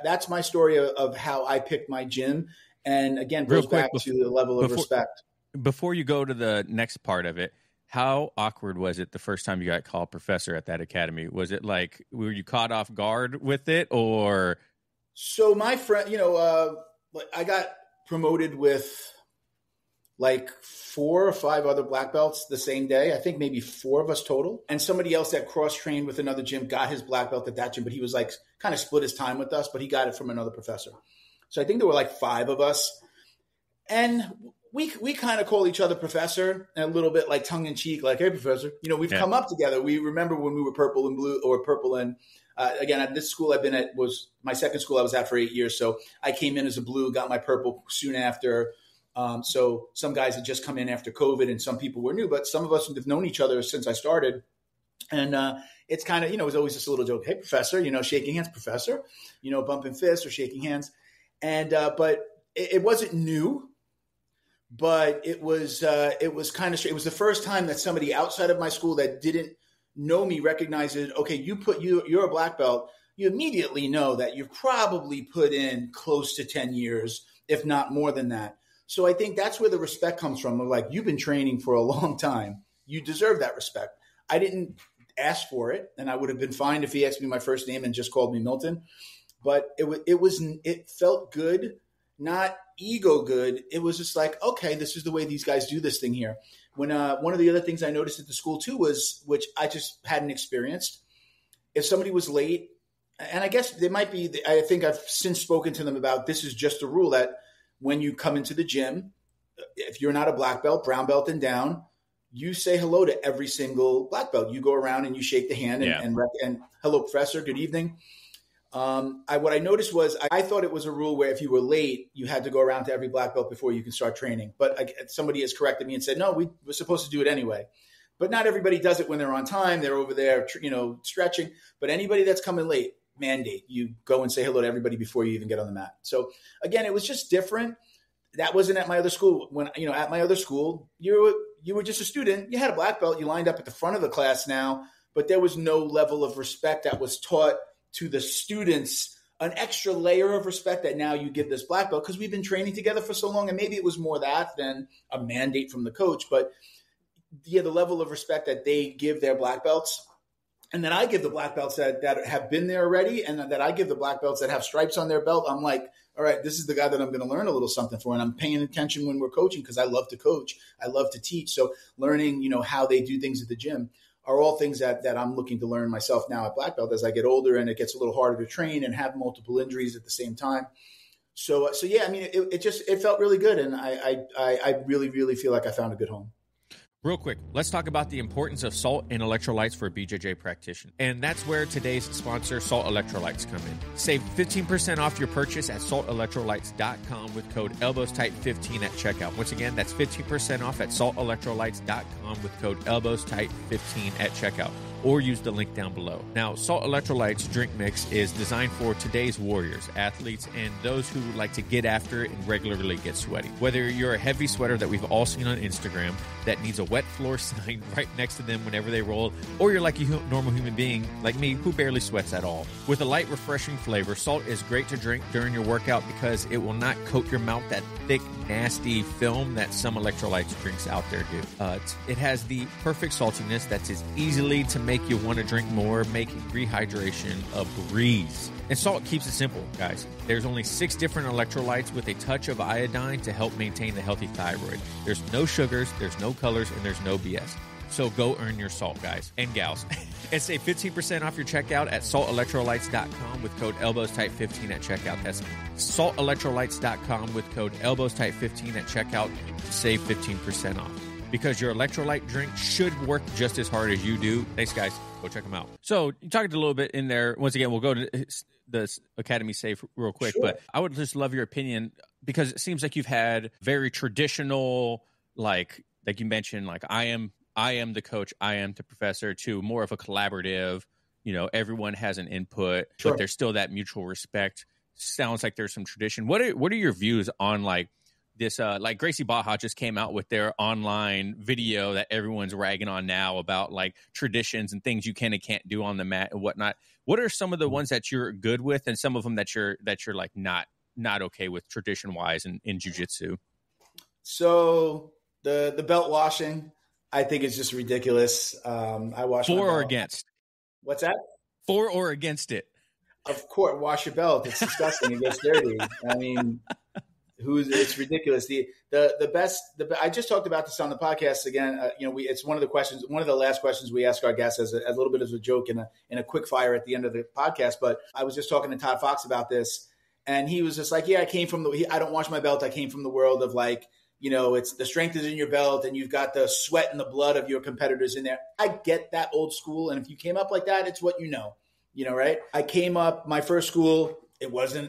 that's my story of how I picked my gym. And again, goes back to the level of respect. Before you go to the next part of it, how awkward was it the first time you got called professor at that academy? Was it like, were you caught off guard with it or? So my friend, I got promoted with like 4 or 5 other black belts the same day. I think maybe 4 of us total. And somebody else that cross-trained with another gym got his black belt at that gym, but he was like kind of split his time with us, but he got it from another professor. So I think there were like 5 of us. And we kind of call each other professor and a little bit like tongue in cheek, like, hey, professor, we've come up together. We remember when we were purple and blue or purple. And again, at this school I've been at was my second school I was at for 8 years. So I came in as a blue, got my purple soon after. So some guys had just come in after COVID and some people were new, but some of us have known each other since I started. And it's kind of, it was always just a little joke. Hey, professor, shaking hands, professor, bumping fists or shaking hands. And but it wasn't new. But it was kind of strange. It was the first time that somebody outside of my school that didn't know me recognized it. Okay, you're a black belt. You immediately know that you've probably put in close to 10 years, if not more than that. So I think that's where the respect comes from. Like, you've been training for a long time. You deserve that respect. I didn't ask for it, and I would have been fine if he asked me my first name and just called me Milton. But it felt good. Not ego good. It was just like, okay, this is the way these guys do this thing here. When one of the other things I noticed at the school too was, which I just hadn't experienced, if somebody was late, and I guess there might be, I think I've since spoken to them about, this is just a rule that when you come into the gym, if you're not a black belt, brown belt and down, you say hello to every single black belt. You go around and you shake the hand and hello, professor, good evening. What I noticed was I thought it was a rule where if you were late, you had to go around to every black belt before you can start training. But somebody has corrected me and said, no, we were supposed to do it anyway. But not everybody does it when they're on time. They're over there, stretching. But anybody that's coming late, mandate, you go and say hello to everybody before you even get on the mat. So again, it was just different. That wasn't at my other school. When, at my other school, you were just a student. You had a black belt. You lined up at the front of the class now, but there was no level of respect that was taught to the students, an extra layer of respect that now you give this black belt because we've been training together for so long. And maybe it was more that than a mandate from the coach. But the level of respect that they give their black belts, and then I give the black belts that have been there already, and that I give the black belts that have stripes on their belt. I'm like, all right, this is the guy that I'm going to learn a little something for. And I'm paying attention when we're coaching because I love to coach. I love to teach. So learning, how they do things at the gym are all things that I'm looking to learn myself now at black belt as I get older and it gets a little harder to train and have multiple injuries at the same time. So yeah, I mean, it felt really good. And I really, really feel like I found a good home. Real quick, let's talk about the importance of salt and electrolytes for a BJJ practitioner. And that's where today's sponsor, Salt Electrolytes, come in. Save 15% off your purchase at saltelectrolytes.com with code ElbowsTight15 at checkout. Once again, that's 15% off at saltelectrolytes.com with code ElbowsTight15 at checkout. Or use the link down below. Now, Salt Electrolytes drink mix is designed for today's warriors, athletes, and those who like to get after it and regularly get sweaty. Whether you're a heavy sweater that we've all seen on Instagram that needs a wet floor sign right next to them whenever they roll, or you're like a normal human being like me who barely sweats at all. With a light, refreshing flavor, salt is great to drink during your workout because it will not coat your mouth that thick, nasty film that some electrolytes drinks out there do. It has the perfect saltiness that's as easily to make you want to drink more, making rehydration a breeze. And salt keeps it simple, guys. There's only 6 different electrolytes with a touch of iodine to help maintain the healthy thyroid. There's no sugars, there's no colors, and there's no BS. So go earn your salt, guys and gals. And save 15% off your checkout at saltelectrolytes.com with code ElbowsTight15 at checkout. That's saltelectrolytes.com with code ElbowsTight15 at checkout to save 15% off. Because your electrolyte drink should work just as hard as you do. Thanks, guys. Go check them out. So you talked a little bit in there. Once again, we'll go to the Academy safe real quick. Sure. But I would just love your opinion because it seems like you've had very traditional, like you mentioned, like I am the coach, I am the professor, to more of a collaborative, everyone has an input, sure, but there's still that mutual respect. Sounds like there's some tradition. What are your views on like this, like Gracie Baja just came out with their online video that everyone's ragging on now about like traditions and things you can and can't do on the mat and whatnot. What are some of the ones that you're good with and some of them that you're like not okay with tradition wise in jiu-jitsu? So the belt washing, I think is just ridiculous. I wash for or against. What's that? For or against it? Of course, wash your belt. It's disgusting. It gets dirty. I mean, it's ridiculous. The best. I just talked about this on the podcast again. It's one of the last questions we ask our guests as a little bit as a joke in a quick fire at the end of the podcast. But I was just talking to Todd Fox about this, and he was just like, "Yeah, I don't wash my belt. I came from the world of like." It's the strength is in your belt and you've got the sweat and the blood of your competitors in there. I get that old school. And if you came up like that, it's what right? I came up, my first school,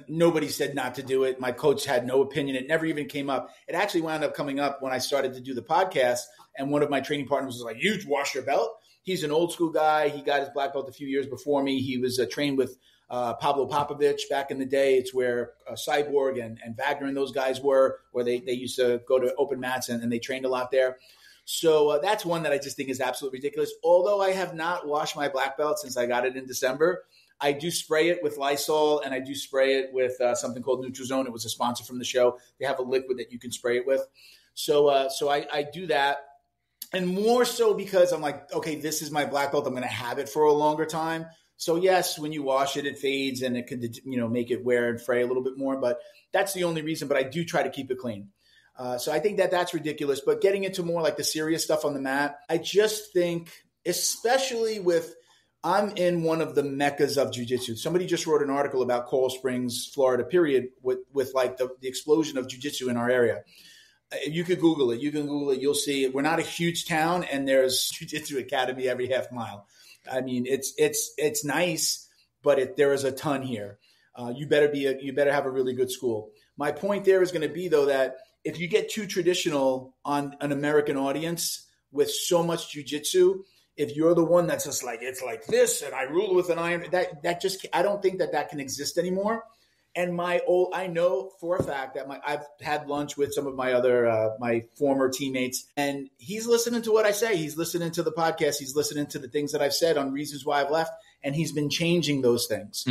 nobody said not to do it. My coach had no opinion. It never even came up. It actually wound up coming up when I started to do the podcast. And one of my training partners was like, you wash your belt? He's an old school guy. He got his black belt a few years before me. He was trained with Pablo Popovich back in the day. It's where Cyborg and Wagner and those guys were, where they used to go to open mats and they trained a lot there. So that's one that I just think is absolutely ridiculous. Although I have not washed my black belt since I got it in December, I do spray it with Lysol and I do spray it with something called Nutrizone. It was a sponsor from the show. They have a liquid that you can spray it with. So I do that. And more so because I'm like, okay, this is my black belt. I'm going to have it for a longer time. So yes, when you wash it, it fades and it could, make it wear and fray a little bit more, but that's the only reason. But I do try to keep it clean. So I think that's ridiculous. But getting into more like the serious stuff on the mat, I just think, especially I'm in one of the meccas of jiu-jitsu. Somebody just wrote an article about Coral Springs, Florida, period, with like the explosion of jiu-jitsu in our area. You could Google it. You can Google it. You'll see it. We're not a huge town, and there's Jiu-Jitsu Academy every half mile. I mean, it's nice, but there is a ton here. You better have a really good school. My point there is going to be, though, that if you get too traditional on an American audience with so much jiu-jitsu, if you're the one that's just like, it's like this and I rule with an iron, that just, I don't think that can exist anymore. And I know for a fact that I've had lunch with some of my other, my former teammates, and he's listening to what I say. He's listening to the podcast. He's listening to the things that I've said on reasons why I've left, and he's been changing those things.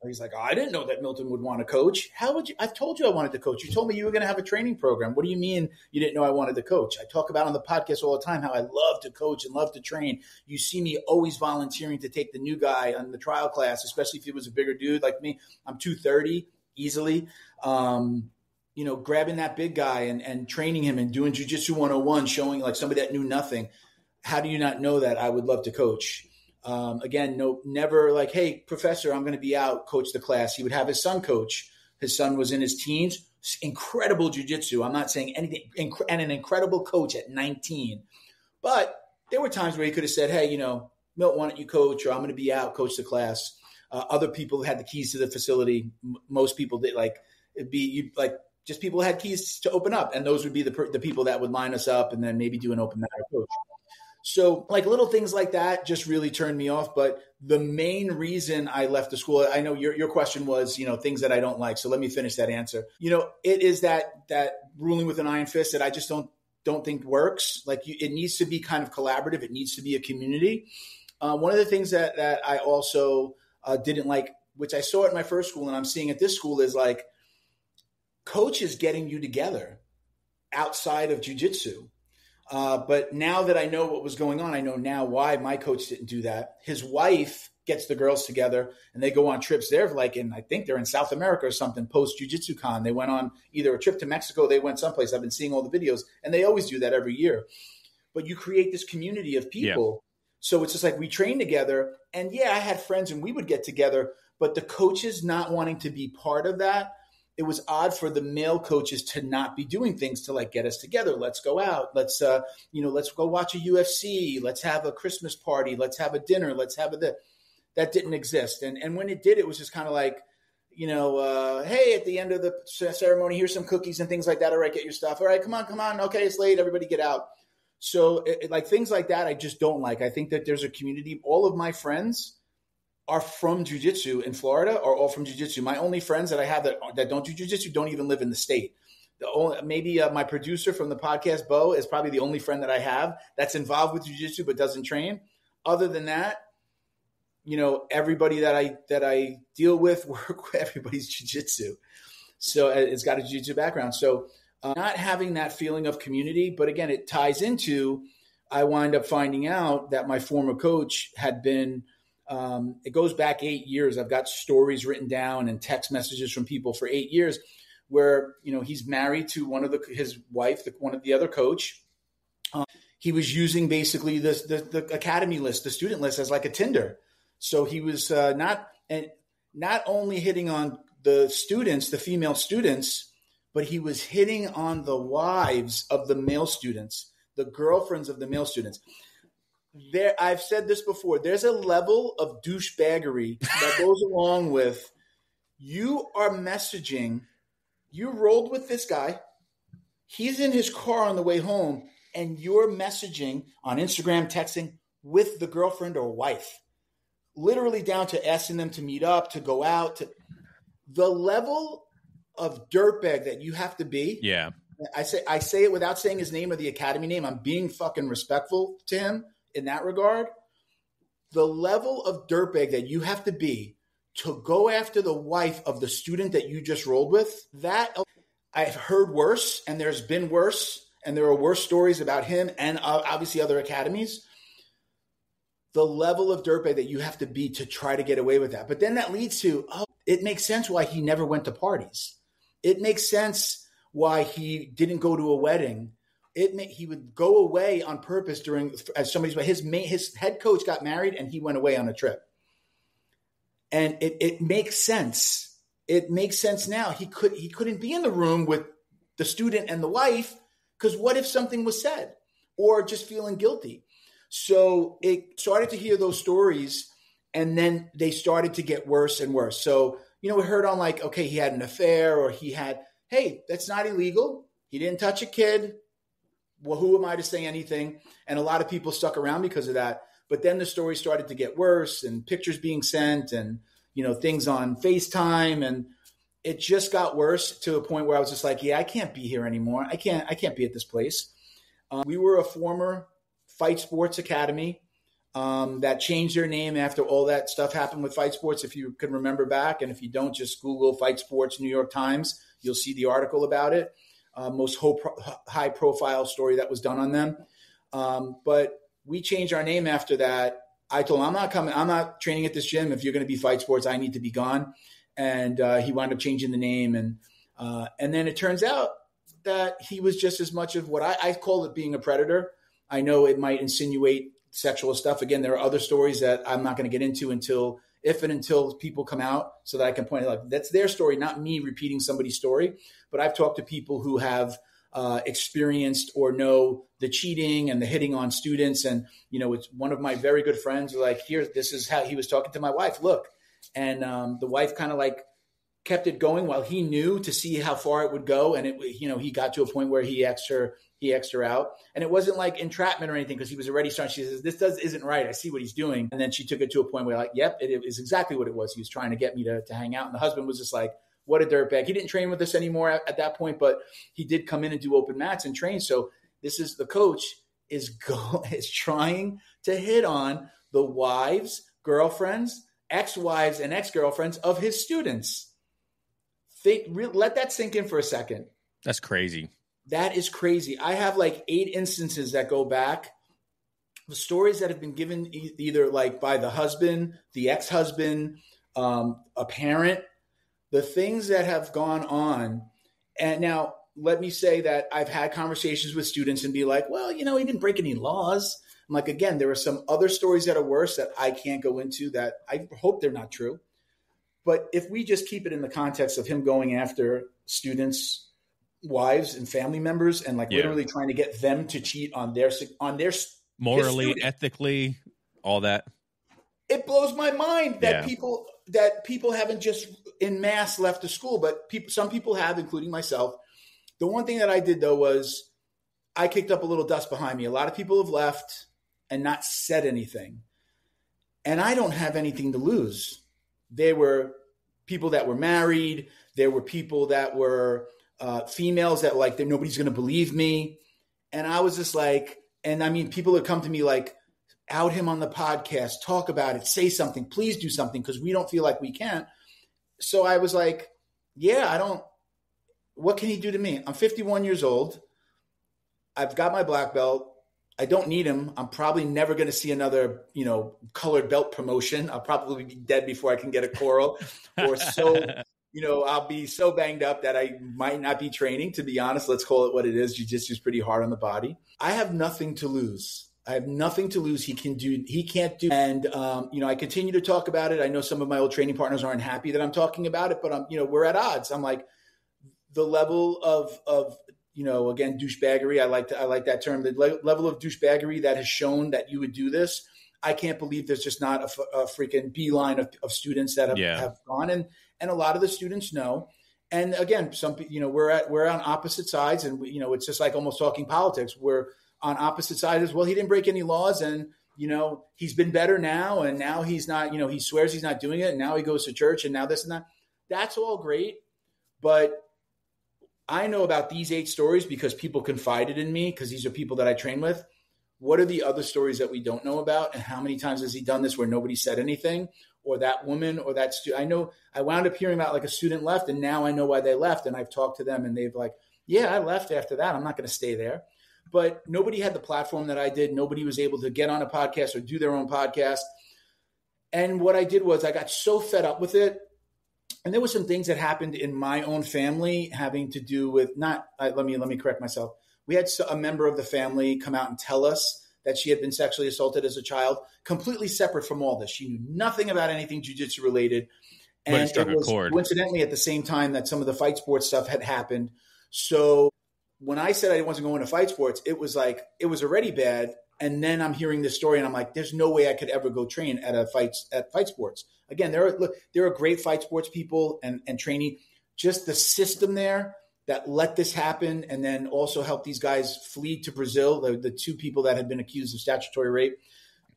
He's like, I didn't know that Milton would want to coach. How would you? I've told you I wanted to coach. You told me you were going to have a training program. What do you mean you didn't know I wanted to coach? I talk about on the podcast all the time how I love to coach and love to train. You see me always volunteering to take the new guy on the trial class, especially if he was a bigger dude like me. I'm 230 easily. Grabbing that big guy and training him and doing Jiu-Jitsu 101, showing like somebody that knew nothing. How do you not know that I would love to coach? Again, never like, hey, professor, I'm going to be out, coach the class. He would have his son coach. His son was in his teens, incredible jiu-jitsu. I'm not saying anything, and an incredible coach at 19. But there were times where he could have said, hey, Milt, why don't you coach? Or I'm going to be out, coach the class. Other people had the keys to the facility. Most people did just people had keys to open up. And those would be the people that would line us up and then maybe do an open mat coach. So like little things like that just really turned me off. But the main reason I left the school, I know your question was, things that I don't like. So let me finish that answer. It is that ruling with an iron fist that I just don't think works. Like it needs to be kind of collaborative. It needs to be a community. One of the things that I also didn't like, which I saw at my first school and I'm seeing at this school, is like coaches getting you together outside of jiu-jitsu. But now that I know what was going on, I know now why my coach didn't do that. His wife gets the girls together and they go on trips. They're I think they're in South America or something post Jiu-Jitsu Con. They went on either a trip to Mexico. They went someplace. I've been seeing all the videos and they always do that every year. But you create this community of people. Yeah. So it's just like we train together. And yeah, I had friends and we would get together, but the coaches not wanting to be part of that, it was odd for the male coaches to not be doing things to like get us together. Let's go out. Let's go watch a UFC. Let's have a Christmas party. Let's have a dinner. Let's have that didn't exist. And when it did, it was just kind of like, hey, at the end of the ceremony, here's some cookies and things like that. All right, get your stuff. All right, come on. Okay, it's late. Everybody get out. So like things like that, I just don't like. I think that there's a community. All of my friends are from jiu-jitsu in Florida, are all from jiu-jitsu. My only friends that I have that don't do jiu-jitsu don't even live in the state. Maybe my producer from the podcast, Bo, is probably the only friend that I have that's involved with jiu-jitsu but doesn't train. Other than that, everybody that I deal with, work with, everybody's jiu-jitsu. So it's got a jiu-jitsu background. So not having that feeling of community, but again, it ties into, I wind up finding out that my former coach had been, it goes back 8 years. I've got stories written down and text messages from people for 8 years where, he's married to his wife, one of the other coach. He was using basically the academy list, the student list, as like a Tinder. So he was not only hitting on the students, the female students, but he was hitting on the wives of the male students, the girlfriends of the male students. I've said this before. There's a level of douchebaggery that goes along with you are messaging. You rolled with this guy. He's in his car on the way home, and you're messaging on Instagram, texting with the girlfriend or wife, literally down to asking them to meet up, to go out. The level of dirtbag that you have to be. Yeah. I say it without saying his name or the academy name. I'm being fucking respectful to him in that regard. The level of dirtbag that you have to be to go after the wife of the student that you just rolled with, that I've heard worse, and there's been worse, and there are worse stories about him and obviously other academies. The level of dirtbag that you have to be to try to get away with that. But then that leads to, it makes sense why he never went to parties. It makes sense why he didn't go to a wedding. He would go away on purpose his head coach got married and he went away on a trip. And it makes sense. It makes sense now. He couldn't be in the room with the student and the wife Because what if something was said, or just feeling guilty? So it started to hear those stories, and then they started to get worse and worse. So, we heard on like, okay, he had an affair, or hey, that's not illegal. He didn't touch a kid. Well, who am I to say anything? And a lot of people stuck around because of that. But then the story started to get worse, and pictures being sent, and, things on FaceTime, and it just got worse to a point where I was just like, yeah, I can't be here anymore. I can't be at this place. We were a former Fight Sports Academy that changed their name after all that stuff happened with Fight Sports. If you can remember back, and if you don't, just Google Fight Sports New York Times. You'll see the article about it. Most high profile story that was done on them. But we changed our name after that. I told him, I'm not coming. I'm not training at this gym. If you're going to be Fight Sports, I need to be gone. And he wound up changing the name. And then it turns out that he was just as much of what I call it being a predator. I know it might insinuate sexual stuff. Again, there are other stories that I'm not going to get into until people come out, so that I can point out, like, that's their story, not me repeating somebody's story. But I've talked to people who have experienced or know the cheating and the hitting on students. And, it's one of my very good friends, like, this is how he was talking to my wife. Look. And the wife kind of like kept it going while he knew to see how far it would go. And he got to a point where he asked her out, and it wasn't like entrapment or anything, because he was already starting. She says, this isn't right. I see what he's doing. And then she took it to a point where, like, yep, it is exactly what it was. He was trying to get me to hang out. And the husband was just like, what a dirtbag. He didn't train with us anymore at that point, but he did come in and do open mats and train. So the coach is trying to hit on the wives, girlfriends, ex-wives, and ex-girlfriends of his students. Let that sink in for a second. That's crazy. That is crazy. I have like 8 instances that go back. The stories that have been given either like by the husband, the ex-husband, a parent, the things that have gone on. And now let me say that I've had conversations with students and be like, well, he didn't break any laws. I'm like, again, there are some other stories that are worse that I can't go into, that I hope they're not true. But if we just keep it in the context of him going after students, wives, and family members, and literally trying to get them to cheat on their morally, ethically, all that. It blows my mind that people haven't just en masse left the school, but some people have, including myself. The one thing that I did, though, was I kicked up a little dust behind me. A lot of people have left and not said anything. And I don't have anything to lose. There were people that were married. There were people that were females that that nobody's going to believe me. And I was just like, and I mean, people have come to me like, out him on the podcast, talk about it, say something, please do something, because we don't feel like we can. So I was like, what can he do to me? I'm 51 years old. I've got my black belt. I don't need him. I'm probably never going to see another, colored belt promotion. I'll probably be dead before I can get a coral, or I'll be so banged up that I might not be training. To be honest, let's call it what it is. Jiu-Jitsu is pretty hard on the body. I have nothing to lose. He can't do. And, I continue to talk about it. I know some of my old training partners aren't happy that I'm talking about it, but we're at odds. I'm like, the level of again, douchebaggery. I like that term. The level of douchebaggery that has shown that you would do this. I can't believe there's just not a freaking beeline of students that have gone, and a lot of the students know. And again, we're on opposite sides, and it's just like almost talking politics. We're on opposite sides as well. He didn't break any laws, and he's been better now, and now he's not. He swears he's not doing it, and now he goes to church, and now this and that. That's all great, but I know about these 8 stories because people confided in me, because these are people that I train with. What are the other stories that we don't know about? And how many times has he done this where nobody said anything, or that woman or that student? I know I wound up hearing about like a student left, and now I know why they left. And I've talked to them, and they've like, yeah, I left after that. I'm not going to stay there. But nobody had the platform that I did. Nobody was able to get on a podcast or do their own podcast. And what I did was I got so fed up with it. And there were some things that happened in my own family having to do with let me correct myself. We had a member of the family come out and tell us that she had been sexually assaulted as a child, completely separate from all this. She knew nothing about anything jiu-jitsu related. And it was coincidentally at the same time that some of the fight sports stuff had happened. So when I said I wasn't going to fight sports, it was already bad. And then I'm hearing this story and I'm like, there's no way I could ever go train at fight sports. Again, there are great fight sports people and training, just the system there that let this happen. And then also help these guys flee to Brazil. The two people that had been accused of statutory rape,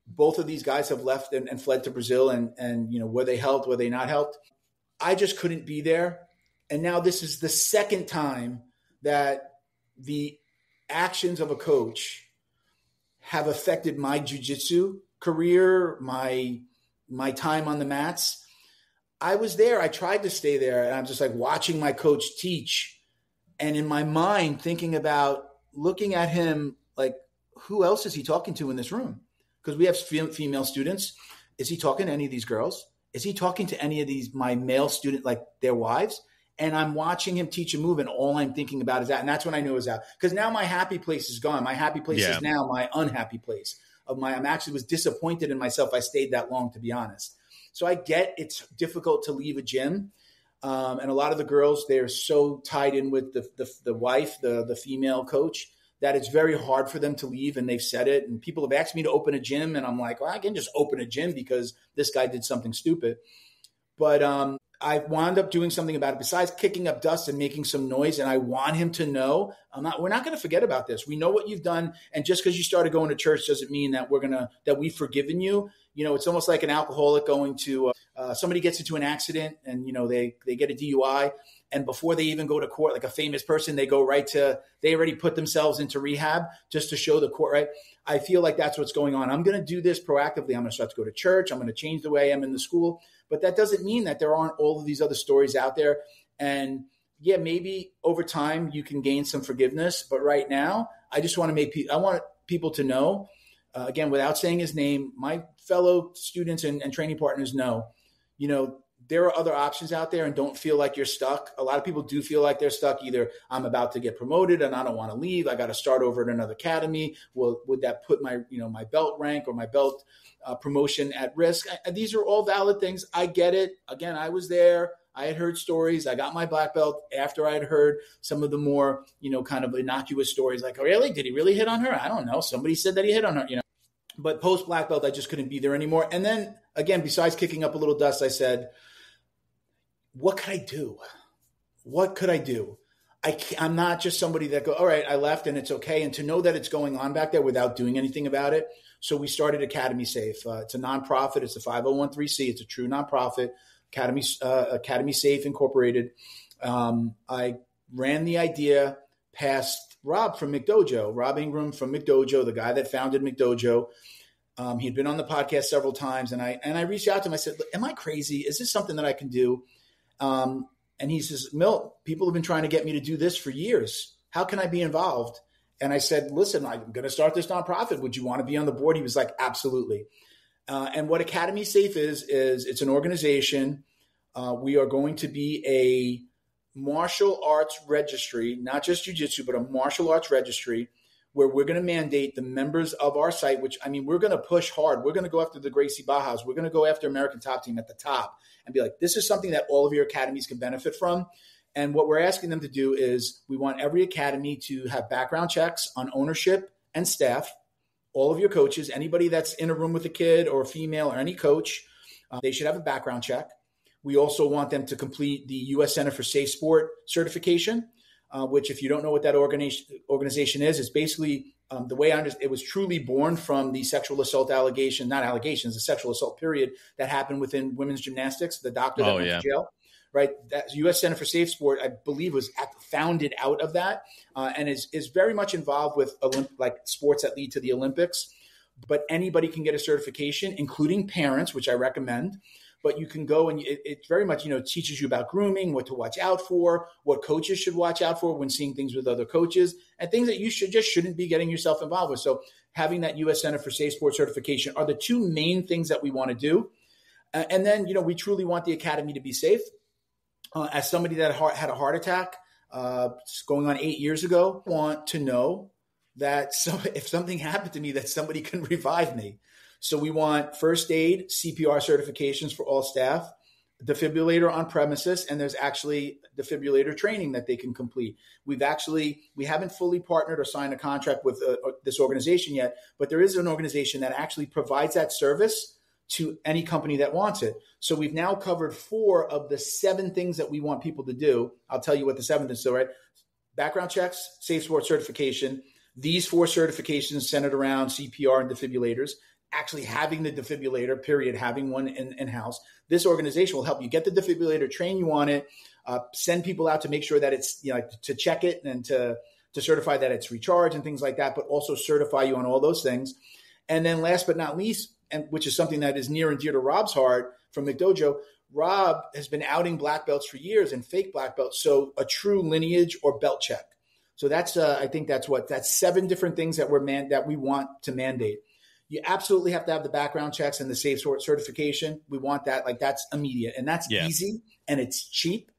both of these guys have left and fled to Brazil and, were they helped? Were they not helped? I just couldn't be there. And now this is the second time that the actions of a coach have affected my jiu-jitsu career, my time on the mats. I was there. I tried to stay there. And I'm just like watching my coach teach. And in my mind, thinking about looking at him, like, who else is he talking to in this room? Because we have female students. Is he talking to any of these girls? Is he talking to any of my male students, like their wives? And I'm watching him teach a move, and all I'm thinking about is that. And that's when I knew it was out. Because now my happy place is gone. My happy place is now my unhappy place. I'm actually was disappointed in myself I stayed that long, to be honest. So I get it's difficult to leave a gym. And a lot of the girls, they're so tied in with the wife, the female coach, that it's very hard for them to leave. And they've said it. And people have asked me to open a gym. And I'm like, well, I can just open a gym because this guy did something stupid. But I wound up doing something about it besides kicking up dust and making some noise. And I want him to know we're not going to forget about this. We know what you've done. And just because you started going to church doesn't mean that that we've forgiven you. It's almost like an alcoholic going to somebody gets into an accident and, they get a DUI. And before they even go to court, like a famous person, they already put themselves into rehab just to show the court, right? I feel like that's what's going on. I'm going to do this proactively. I'm going to start to go to church. I'm going to change the way I'm in the school. But that doesn't mean that there aren't all of these other stories out there. And yeah, maybe over time you can gain some forgiveness. But right now, I just want to I want people to know, again, without saying his name, my fellow students and training partners know, there are other options out there, and don't feel like you're stuck. A lot of people do feel like they're stuck. Either I'm about to get promoted and I don't want to leave. I got to start over at another academy. Well, would that put my belt rank or my belt promotion at risk? These are all valid things. I get it. Again, I was there. I had heard stories. I got my black belt after I had heard some of the more, kind of innocuous stories like, oh, really? Did he really hit on her? I don't know. Somebody said that he hit on her, But post black belt, I just couldn't be there anymore. And then again, besides kicking up a little dust, I said, what could I do? What could I do? I'm not just somebody that all right, I left and it's okay. And to know that it's going on back there without doing anything about it. So we started Academy Safe. It's a nonprofit. It's a 501(c)(3). It's a true nonprofit. Academy Safe Incorporated. I ran the idea past Rob from McDojo, Rob Ingram from McDojo, the guy that founded McDojo. He'd been on the podcast several times, and I reached out to him. I said, am I crazy? Is this something that I can do? And he says, Milt, people have been trying to get me to do this for years. How can I be involved? And I said, listen, I'm going to start this nonprofit. Would you want to be on the board? He was like, absolutely. And what Academy Safe is it's an organization. We are going to be a martial arts registry, not just jiu-jitsu, but a martial arts registry where we're going to mandate the members of our site, which, we're going to push hard. We're going to go after the Gracie Bajas. We're going to go after American Top Team at the top and be like, this is something that all of your academies can benefit from. And what we're asking them to do is we want every academy to have background checks on ownership and staff, all of your coaches, anybody that's in a room with a kid or a female or any coach, they should have a background check. We also want them to complete the U.S. Center for Safe Sport certification, which if you don't know what that organization is, it's basically the way I understand it was truly born from the sexual assault the sexual assault period that happened within women's gymnastics, the doctor that went to jail. Right, that U.S. Center for Safe Sport, I believe, was founded out of that, and is very much involved with sports that lead to the Olympics. But anybody can get a certification, including parents, which I recommend. But you can go and it very much teaches you about grooming, what to watch out for, what coaches should watch out for when seeing things with other coaches, and things that you shouldn't be getting yourself involved with. So having that U.S. Center for Safe Sport certification are the two main things that we want to do. And then we truly want the academy to be safe. As somebody that had a heart attack going on 8 years ago, I want to know that if something happened to me, that somebody can revive me. So we want first aid, CPR certifications for all staff. defibrillator on premises, and there's actually defibrillator training that they can complete. We haven't fully partnered or signed a contract with this organization yet, but there is an organization that actually provides that service to any company that wants it. So we've now covered 4 of the 7 things that we want people to do. I'll tell you what the 7th is still, right? Background checks, safe sport certification. These 4 certifications centered around CPR and defibrillators, actually having the defibrillator, period, having one in-house. This organization will help you get the defibrillator, train you on it, send people out to make sure that it's, to check it and to certify that it's recharged and things like that, but also certify you on all those things. And then last but not least, and which is something that is near and dear to Rob's heart from McDojo, Rob has been outing black belts for years and fake black belts. So a true lineage or belt check. So that's, I think that's 7 different things that we want to mandate. You absolutely have to have the background checks and the safe sport certification. We want that. Like, that's immediate, and that's easy, and it's cheap.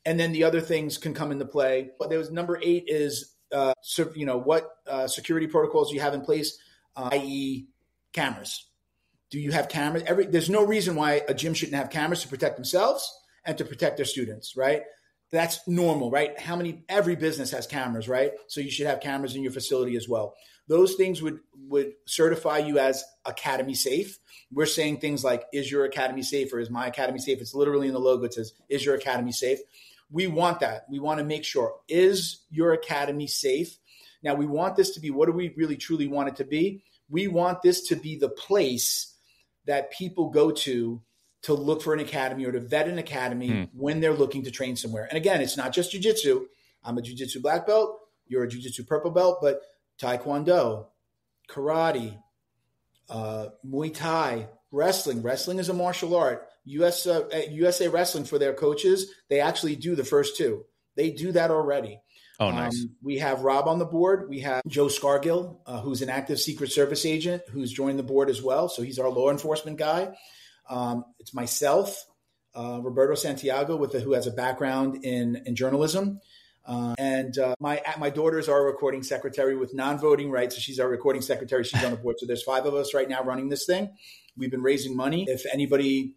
And then the other things can come into play. But there was number 8 is, what security protocols you have in place, i.e. cameras. Do you have cameras? There's no reason why a gym shouldn't have cameras to protect themselves and to protect their students, right? That's normal, right? Every business has cameras, right? So you should have cameras in your facility as well. Those things would certify you as academy safe. We're saying things like, is your academy safe, or is my academy safe? It's literally in the logo. It says, is your academy safe? We want that. We want to make sure, is your academy safe? Now, we want this to be, what do we really truly want it to be? We want this to be the place that people go to look for an academy or to vet an academy when they're looking to train somewhere. And again, it's not just jiu-jitsu. I'm a jiu-jitsu black belt. You're a jiu-jitsu purple belt, but taekwondo, karate, Muay Thai, wrestling. Wrestling is a martial art. USA Wrestling, for their coaches, they actually do the first 2. They do that already. Oh, nice. We have Rob on the board. We have Joe Scargill, who's an active Secret Service agent, who's joined the board as well. So he's our law enforcement guy. It's myself, Roberto Santiago, who has a background in journalism. And my daughter is our recording secretary with non-voting rights. So she's our recording secretary. She's on the board. So there's 5 of us right now running this thing. We've been raising money. If anybody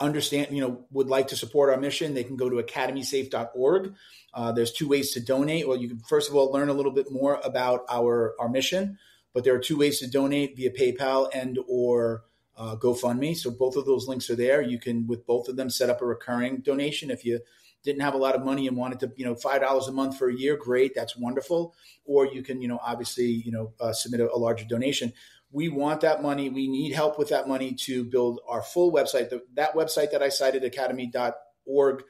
would like to support our mission, they can go to academysafe.org. There's 2 ways to donate. Well, you can first of all learn a little bit more about our mission, but there are 2 ways to donate: via PayPal and or GoFundMe. So both of those links are there. You can, with both of them, set up a recurring donation. If you didn't have a lot of money and wanted to, $5 a month for a year, great, that's wonderful. Or you can, obviously, submit a larger donation. We want that money. We need help with that money to build our full website. That website that I cited, academy.org,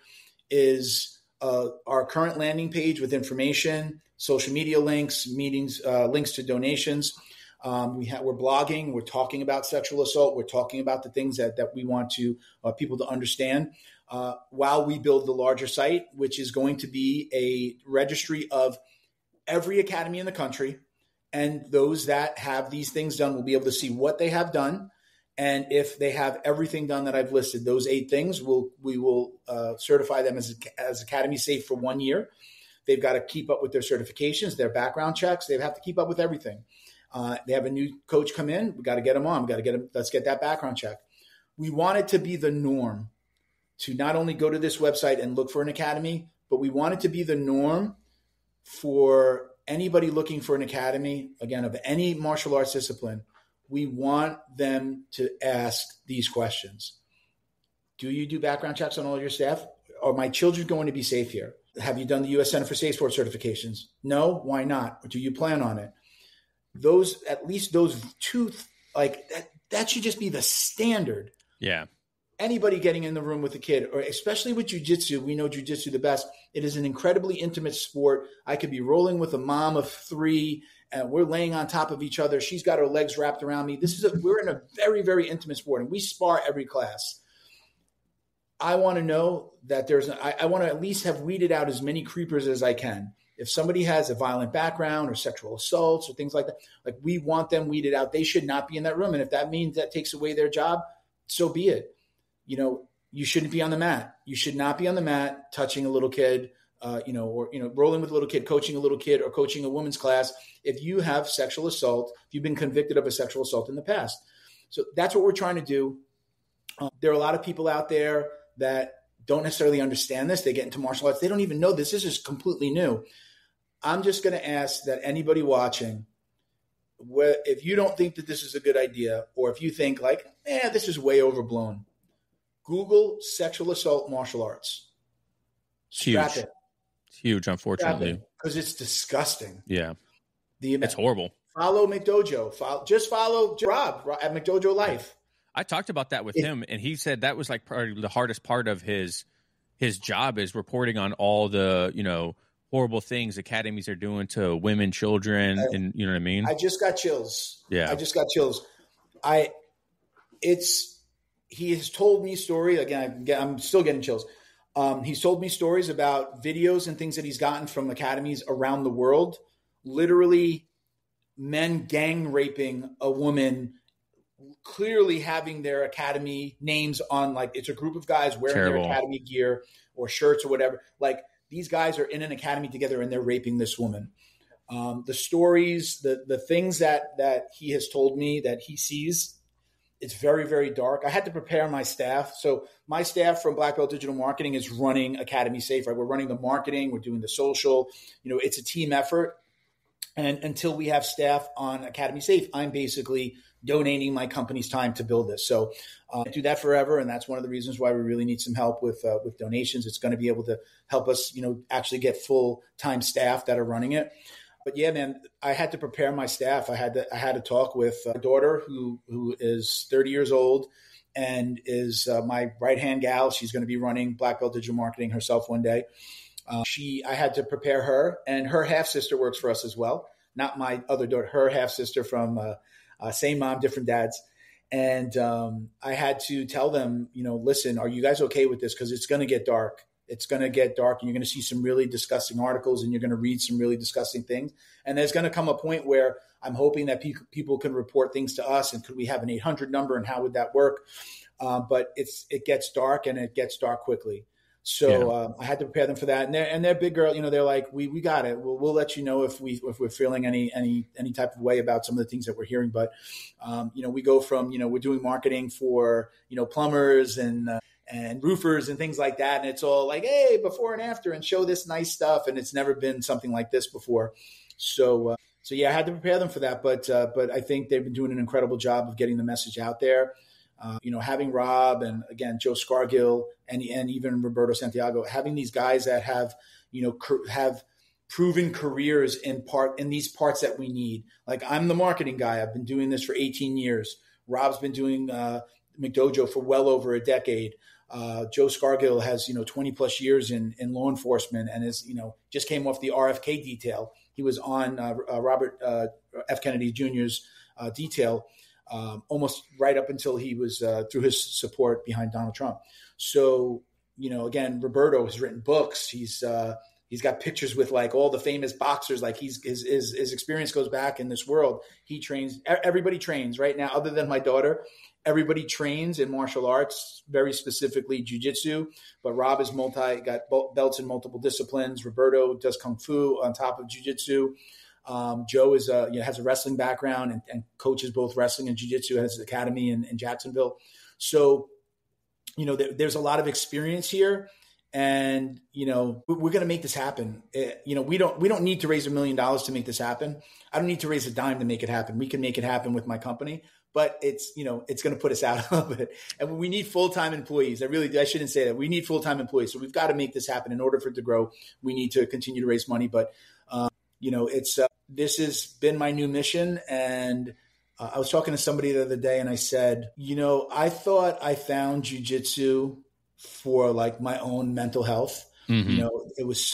is our current landing page with information, social media links, meetings, links to donations. We're blogging. We're talking about sexual assault. We're talking about the things that we want to people to understand while we build the larger site, which is going to be a registry of every academy in the country. And those that have these things done will be able to see what they have done. And if they have everything done that I've listed, those 8 things, we will certify them as Academy Safe for 1 year. They've got to keep up with their certifications, their background checks. They have to keep up with everything. They have a new coach come in. We got to get them on. Let's get that background check. We want it to be the norm to not only go to this website and look for an academy, but we want it to be the norm for anybody looking for an academy, again, of any martial arts discipline. We want them to ask these questions. Do you do background checks on all your staff? Are my children going to be safe here? Have you done the U.S. Center for Safe Sport certifications? No? Why not? Or do you plan on it? At least those 2, that should just be the standard. Yeah. Anybody getting in the room with a kid, or especially with jiu-jitsu, we know jiu-jitsu the best. It is an incredibly intimate sport. I could be rolling with a mom of 3, and we're laying on top of each other. She's got her legs wrapped around me. We're in a very, very intimate sport, and we spar every class. I want to know that I want to at least have weeded out as many creepers as I can. If somebody has a violent background or sexual assaults or things like that, we want them weeded out. They should not be in that room. And if that means that takes away their job, so be it. You shouldn't be on the mat. You should not be on the mat touching a little kid, or rolling with a little kid, coaching a little kid, or coaching a women's class. If you have sexual assault, if you've been convicted of a sexual assault in the past. So that's what we're trying to do. There are a lot of people out there that don't necessarily understand this. They get into martial arts. They don't even know this. This is completely new. I'm just going to ask that anybody watching, if you don't think that this is a good idea, or if you think like, this is way overblown, Google sexual assault martial arts. Scrap it. It's huge, unfortunately. Because it's disgusting. Yeah. It's horrible. Follow McDojo. Just follow Rob at McDojo Life. I talked about that with him, and he said that was like probably the hardest part of his job is reporting on all the, horrible things academies are doing to women, children, and you know what I mean? I just got chills. Yeah. I just got chills. He has told me stories. Again, I'm still getting chills. He's told me stories about videos and things that he's gotten from academies around the world. Literally men gang raping a woman, clearly having their academy names on, like, it's a group of guys wearing their academy gear or shirts or whatever. Like, these guys are in an academy together and they're raping this woman. The stories, the things that he has told me that he sees, it's very, very dark. I had to prepare my staff. So my staff from Black Belt Digital Marketing is running Academy Safe, right? We're running the marketing. We're doing the social. It's a team effort. And until we have staff on Academy Safe, I'm basically donating my company's time to build this. So I do that forever. And that's one of the reasons why we really need some help with donations. It's going to be able to help us, actually get full-time staff that are running it. But yeah, man, I had to prepare my staff. I had to talk with a daughter who is 30 years old and is my right-hand gal. She's going to be running Black Belt Digital Marketing herself one day. I had to prepare her, and her half-sister works for us as well. Not my other daughter, her half-sister from same mom, different dads. And I had to tell them, listen, are you guys okay with this? Because it's going to get dark. It's going to get dark, and you're going to see some really disgusting articles, and you're going to read some really disgusting things. And there's going to come a point where I'm hoping that people can report things to us, and could we have an 800 number, and how would that work? But it gets dark, and it gets dark quickly. So I had to prepare them for that. And they're big girl, they're like, we got it. We'll let you know if we're feeling any type of way about some of the things that we're hearing. But, we go from, we're doing marketing for, plumbers and roofers and things like that. And it's all like, hey, before and after, and show this nice stuff. And it's never been something like this before. So yeah, I had to prepare them for that. But I think they've been doing an incredible job of getting the message out there. Having Rob and, again, Joe Scargill and even Roberto Santiago, having these guys that have proven careers in these parts that we need. Like, I'm the marketing guy. I've been doing this for 18 years. Rob's been doing McDojo for well over a decade. Joe Scargill has, 20 plus years in law enforcement and is, just came off the RFK detail. He was on Robert F. Kennedy Jr.'s detail almost right up until he was through his support behind Donald Trump. So, again, Roberto has written books. He's got pictures with, like, all the famous boxers. Like, his experience goes back in this world. He trains. Everybody trains right now, other than my daughter. Everybody trains in martial arts, very specifically Jiu-Jitsu. But Rob is got belts in multiple disciplines. Roberto does Kung Fu on top of Jiu-Jitsu. Joe is has a wrestling background and coaches both wrestling and jiu-jitsu at his academy in Jacksonville. So, there's a lot of experience here, and, we're going to make this happen. We don't need to raise $1 million to make this happen. I don't need to raise a dime to make it happen. We can make it happen with my company, but it's going to put us out of it. And we need full-time employees. I shouldn't say that. We need full-time employees. So we've got to make this happen. In order for it to grow, we need to continue to raise money. But, this has been my new mission. And I was talking to somebody the other day, and I said, I thought I found jiu-jitsu for, like, my own mental health. Mm-hmm. It is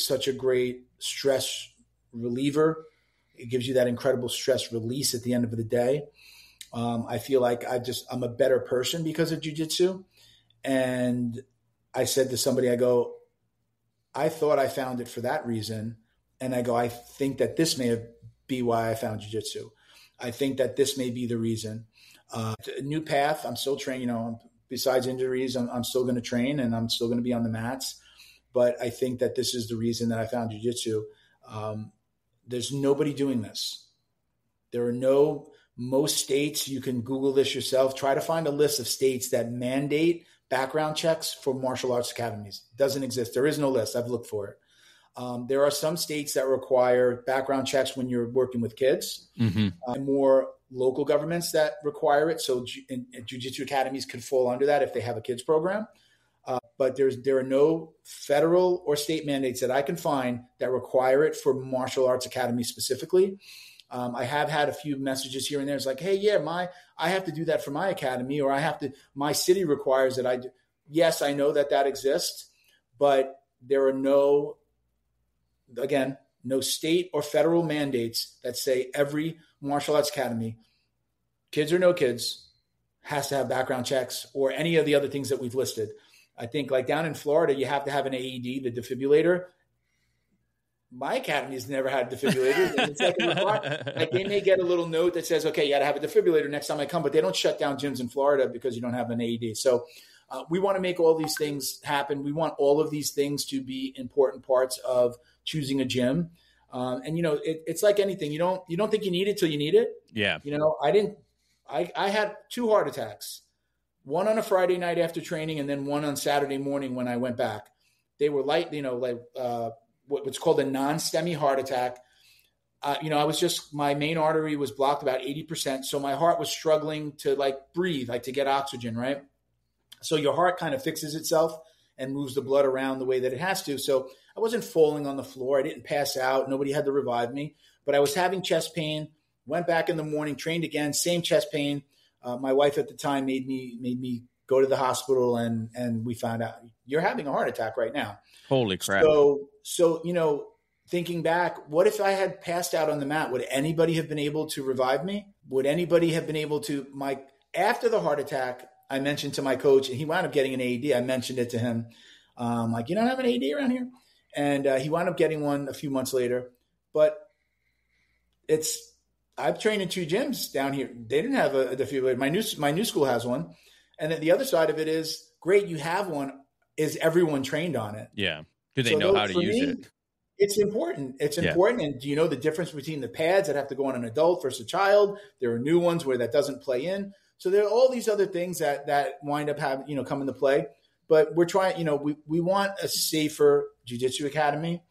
such a great stress reliever. It gives you that incredible stress release at the end of the day. I feel like I'm a better person because of jiu-jitsu. And I said to somebody, I go, I thought I found it for that reason. And I go, I think that this may be why I found jiu-jitsu. I think that this may be the reason. A new path. I'm still training, besides injuries, I'm still going to train, and I'm still going to be on the mats. But I think that this is the reason that I found jiu-jitsu. There's nobody doing this. There are most states, you can Google this yourself. Try to find a list of states that mandate background checks for martial arts academies. It doesn't exist. There is no list. I've looked for it. There are some states that require background checks when you're working with kids, and more local governments that require it. So Jiu-Jitsu academies could fall under that if they have a kids program. But there are no federal or state mandates that I can find that require it for martial arts academies specifically. I have had a few messages here and there. It's like, hey, yeah, I have to do that for my academy, or my city requires that I do. Yes, I know that exists, but there are no state or federal mandates that say every martial arts academy, kids or no kids, has to have background checks or any of the other things that we've listed. I think like down in Florida, you have to have an AED, the defibrillator. My academy's never had defibrillators. And it's like they may get a little note that says, okay, you got to have a defibrillator next time I come, but they don't shut down gyms in Florida because you don't have an AED. So we want to make all these things happen. We want all of these things to be important parts of choosing a gym. And it's like anything. You don't think you need it till you need it. Yeah. I had 2 heart attacks, one on a Friday night after training, and then one on Saturday morning when I went back. They were light, what's called a non-STEMI heart attack. My main artery was blocked about 80%. So my heart was struggling to breathe, to get oxygen, right? So your heart kind of fixes itself and moves the blood around the way that it has to. So I wasn't falling on the floor. I didn't pass out. Nobody had to revive me, but I was having chest pain, went back in the morning, trained again, same chest pain. My wife at the time made me go to the hospital, and we found out you're having a heart attack right now. Holy crap. So, thinking back, what if I had passed out on the mat? Would anybody have been able to revive me? Would anybody have been able to, after the heart attack, I mentioned to my coach, and he wound up getting an AED. I mentioned it to him. You don't have an AED around here? And he wound up getting one a few months later. But I've trained in 2 gyms down here. They didn't have a defibrillator. My new school has one. And then the other side of it is, great, you have one. Is everyone trained on it? Yeah. Do they know how to use it? It's important. It's important. And do you know the difference between the pads that have to go on an adult versus a child? There are new ones where that doesn't play in. So there are all these other things that wind up having, come into play. But we're trying, we want a safer Jiu-Jitsu academy.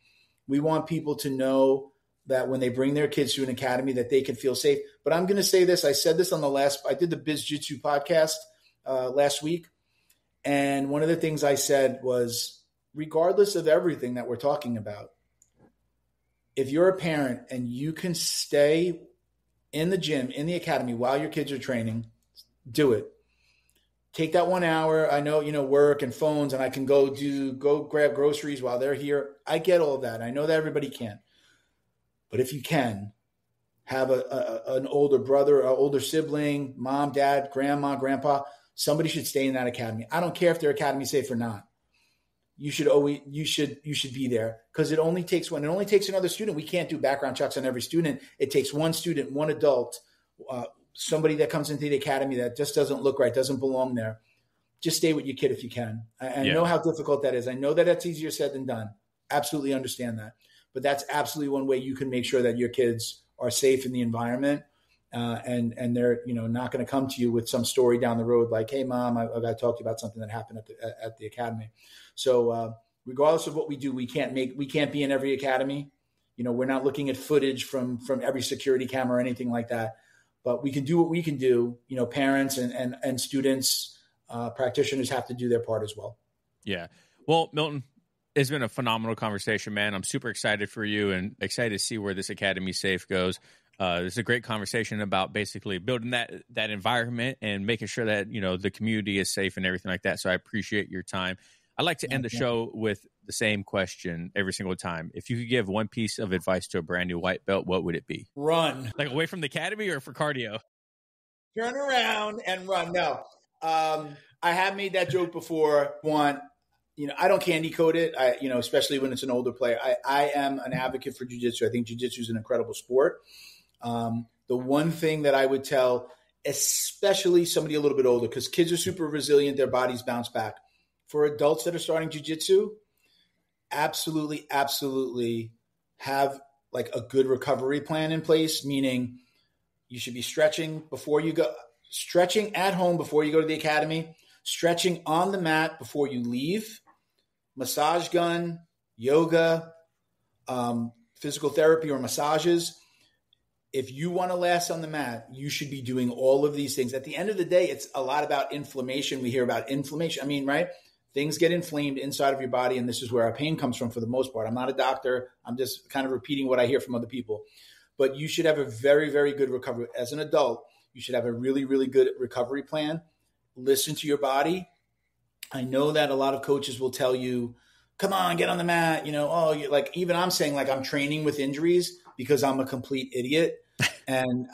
We want people to know that when they bring their kids to an academy that they can feel safe. But I'm going to say this. I said this I did the Biz Jitsu podcast last week. And one of the things I said was, regardless of everything that we're talking about, if you're a parent and you can stay in the gym, in the academy while your kids are training, do it. Take that 1 hour. I know, work and phones, and I can go grab groceries while they're here. I get all that. I know that everybody can't. But if you can, have an older brother, an older sibling, mom, dad, grandma, grandpa, somebody should stay in that academy. I don't care if their academy safe or not. You should be there, because it only takes another student. We can't do background checks on every student. It takes one student, one adult, somebody that comes into the academy that just doesn't look right, doesn't belong there. Just stay with your kid if you can. I know how difficult that is. I know that that's easier said than done. Absolutely understand that. But that's absolutely one way you can make sure that your kids are safe in the environment. And they're, not going to come to you with some story down the road like, hey, Mom, I got to talk to you about something that happened at the academy. So regardless of what we do, we can't be in every academy. We're not looking at footage from every security camera or anything like that. But we can do what we can do. Parents and students, practitioners have to do their part as well. Yeah. Well, Milton, it's been a phenomenal conversation, man. I'm super excited for you and excited to see where this Academy Safe goes. This is a great conversation about basically building that environment and making sure that, the community is safe and everything like that. So I appreciate your time. I'd like to end the show with the same question every single time. If you could give one piece of advice to a brand new white belt, what would it be? Run. Like away from the academy or for cardio? Turn around and run. No. I have made that joke before. I don't candy coat it. Especially when it's an older player. I am an advocate for Jiu-Jitsu. I think Jiu-Jitsu is an incredible sport. The one thing that I would tell, especially somebody a little bit older, because kids are super resilient, their bodies bounce back. For adults that are starting Jiu-Jitsu, absolutely have like a good recovery plan in place, meaning you should be stretching at home before you go to the academy. Stretching on the mat before you leave, massage gun, yoga, physical therapy or massages. If you want to last on the mat, you should be doing all of these things. At the end of the day, it's a lot about inflammation. We hear about inflammation. I mean, right? Things get inflamed inside of your body, and this is where our pain comes from for the most part. I'm not a doctor. I'm just kind of repeating what I hear from other people. But you should have a very, very good recovery. As an adult, you should have a really, really good recovery plan. Listen to your body. I know that a lot of coaches will tell you, come on, get on the mat. Like even I'm saying like I'm training with injuries because I'm a complete idiot. And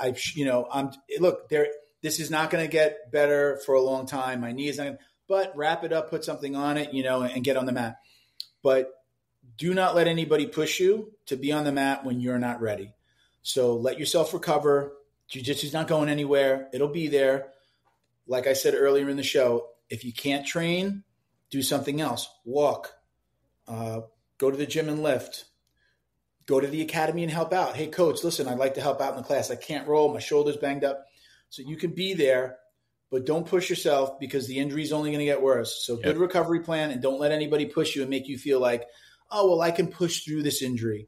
this is not going to get better for a long time. My knee is not going to, but wrap it up, put something on it, and get on the mat. But do not let anybody push you to be on the mat when you're not ready. So let yourself recover. Jiu-Jitsu is not going anywhere. It'll be there. Like I said earlier in the show, if you can't train, do something else. Walk, go to the gym and lift. Go to the academy and help out. Hey, coach, listen, I'd like to help out in the class. I can't roll. My shoulder's banged up. So you can be there, but don't push yourself because the injury is only going to get worse. So good recovery plan, and don't let anybody push you and make you feel like, oh, well, I can push through this injury.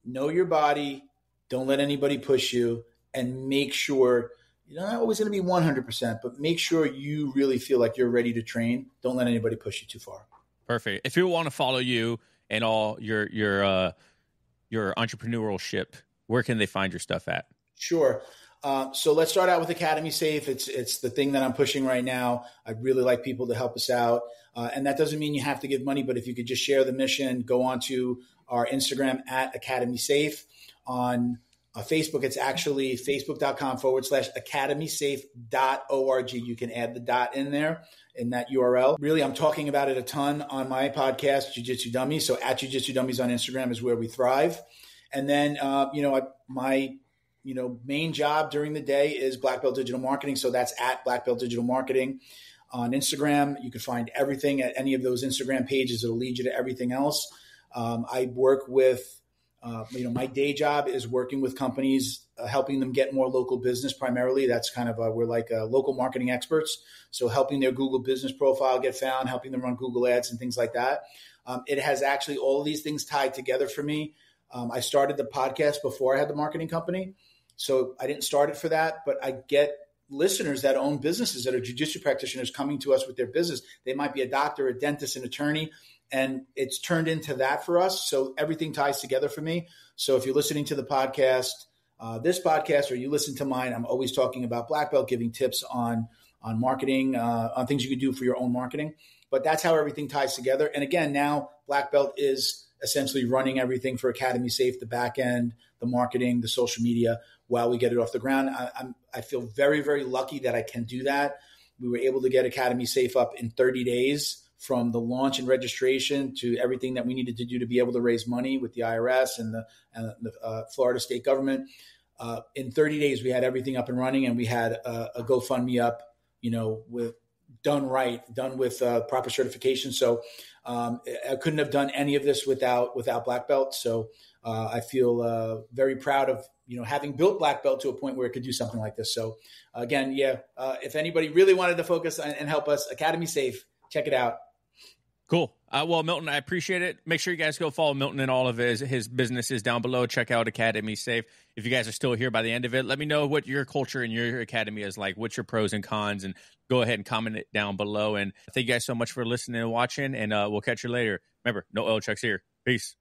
Know your body. Don't let anybody push you, and make sure you're not always going to be 100%, but make sure you really feel like you're ready to train. Don't let anybody push you too far. Perfect. If you want to follow you and all your entrepreneurship, where can they find your stuff at? Sure. So let's start out with Academy Safe. It's the thing that I'm pushing right now. I'd really like people to help us out. And that doesn't mean you have to give money, but if you could just share the mission, go on to our Instagram at Academy Safe. On Facebook, it's actually facebook.com/academysafe.org. You can add the dot in there in that URL. Really, I'm talking about it a ton on my podcast, Jiu-Jitsu Dummies. So at Jiu-Jitsu Dummies on Instagram is where we thrive. And then, my main job during the day is Black Belt Digital Marketing. So that's at Black Belt Digital Marketing on Instagram. You can find everything at any of those Instagram pages. It'll lead you to everything else. I work with, my day job is working with companies, helping them get more local business primarily. That's kind of, we're like local marketing experts. So helping their Google business profile get found, helping them run Google ads and things like that. It has actually all of these things tied together for me. I started the podcast before I had the marketing company. So I didn't start it for that, but I get listeners that own businesses that are jiu-jitsu practitioners coming to us with their business. They might be a doctor, a dentist, an attorney, and it's turned into that for us. So everything ties together for me. So if you're listening to the podcast, this podcast, or you listen to mine, I'm always talking about Black Belt, giving tips on marketing, on things you can do for your own marketing. But that's how everything ties together. And again, now Black Belt is essentially running everything for Academy Safe, the back end, the marketing, the social media, while we get it off the ground. I feel very, very lucky that I can do that. We were able to get Academy Safe up in 30 days from the launch and registration to everything that we needed to do to be able to raise money with the IRS and the Florida state government. In 30 days, we had everything up and running, and we had a GoFundMe up, done with proper certification. So I couldn't have done any of this without Black Belt. So I feel very proud of having built Black Belt to a point where it could do something like this. So again, if anybody really wanted to focus and help us, Academy Safe, check it out. Cool. Well, Milton, I appreciate it. Make sure you guys go follow Milton and all of his businesses down below. Check out Academy Safe. If you guys are still here by the end of it, let me know what your culture and your academy is like. What's your pros and cons? And go ahead and comment it down below. And thank you guys so much for listening and watching. And we'll catch you later. Remember, no oil checks here. Peace.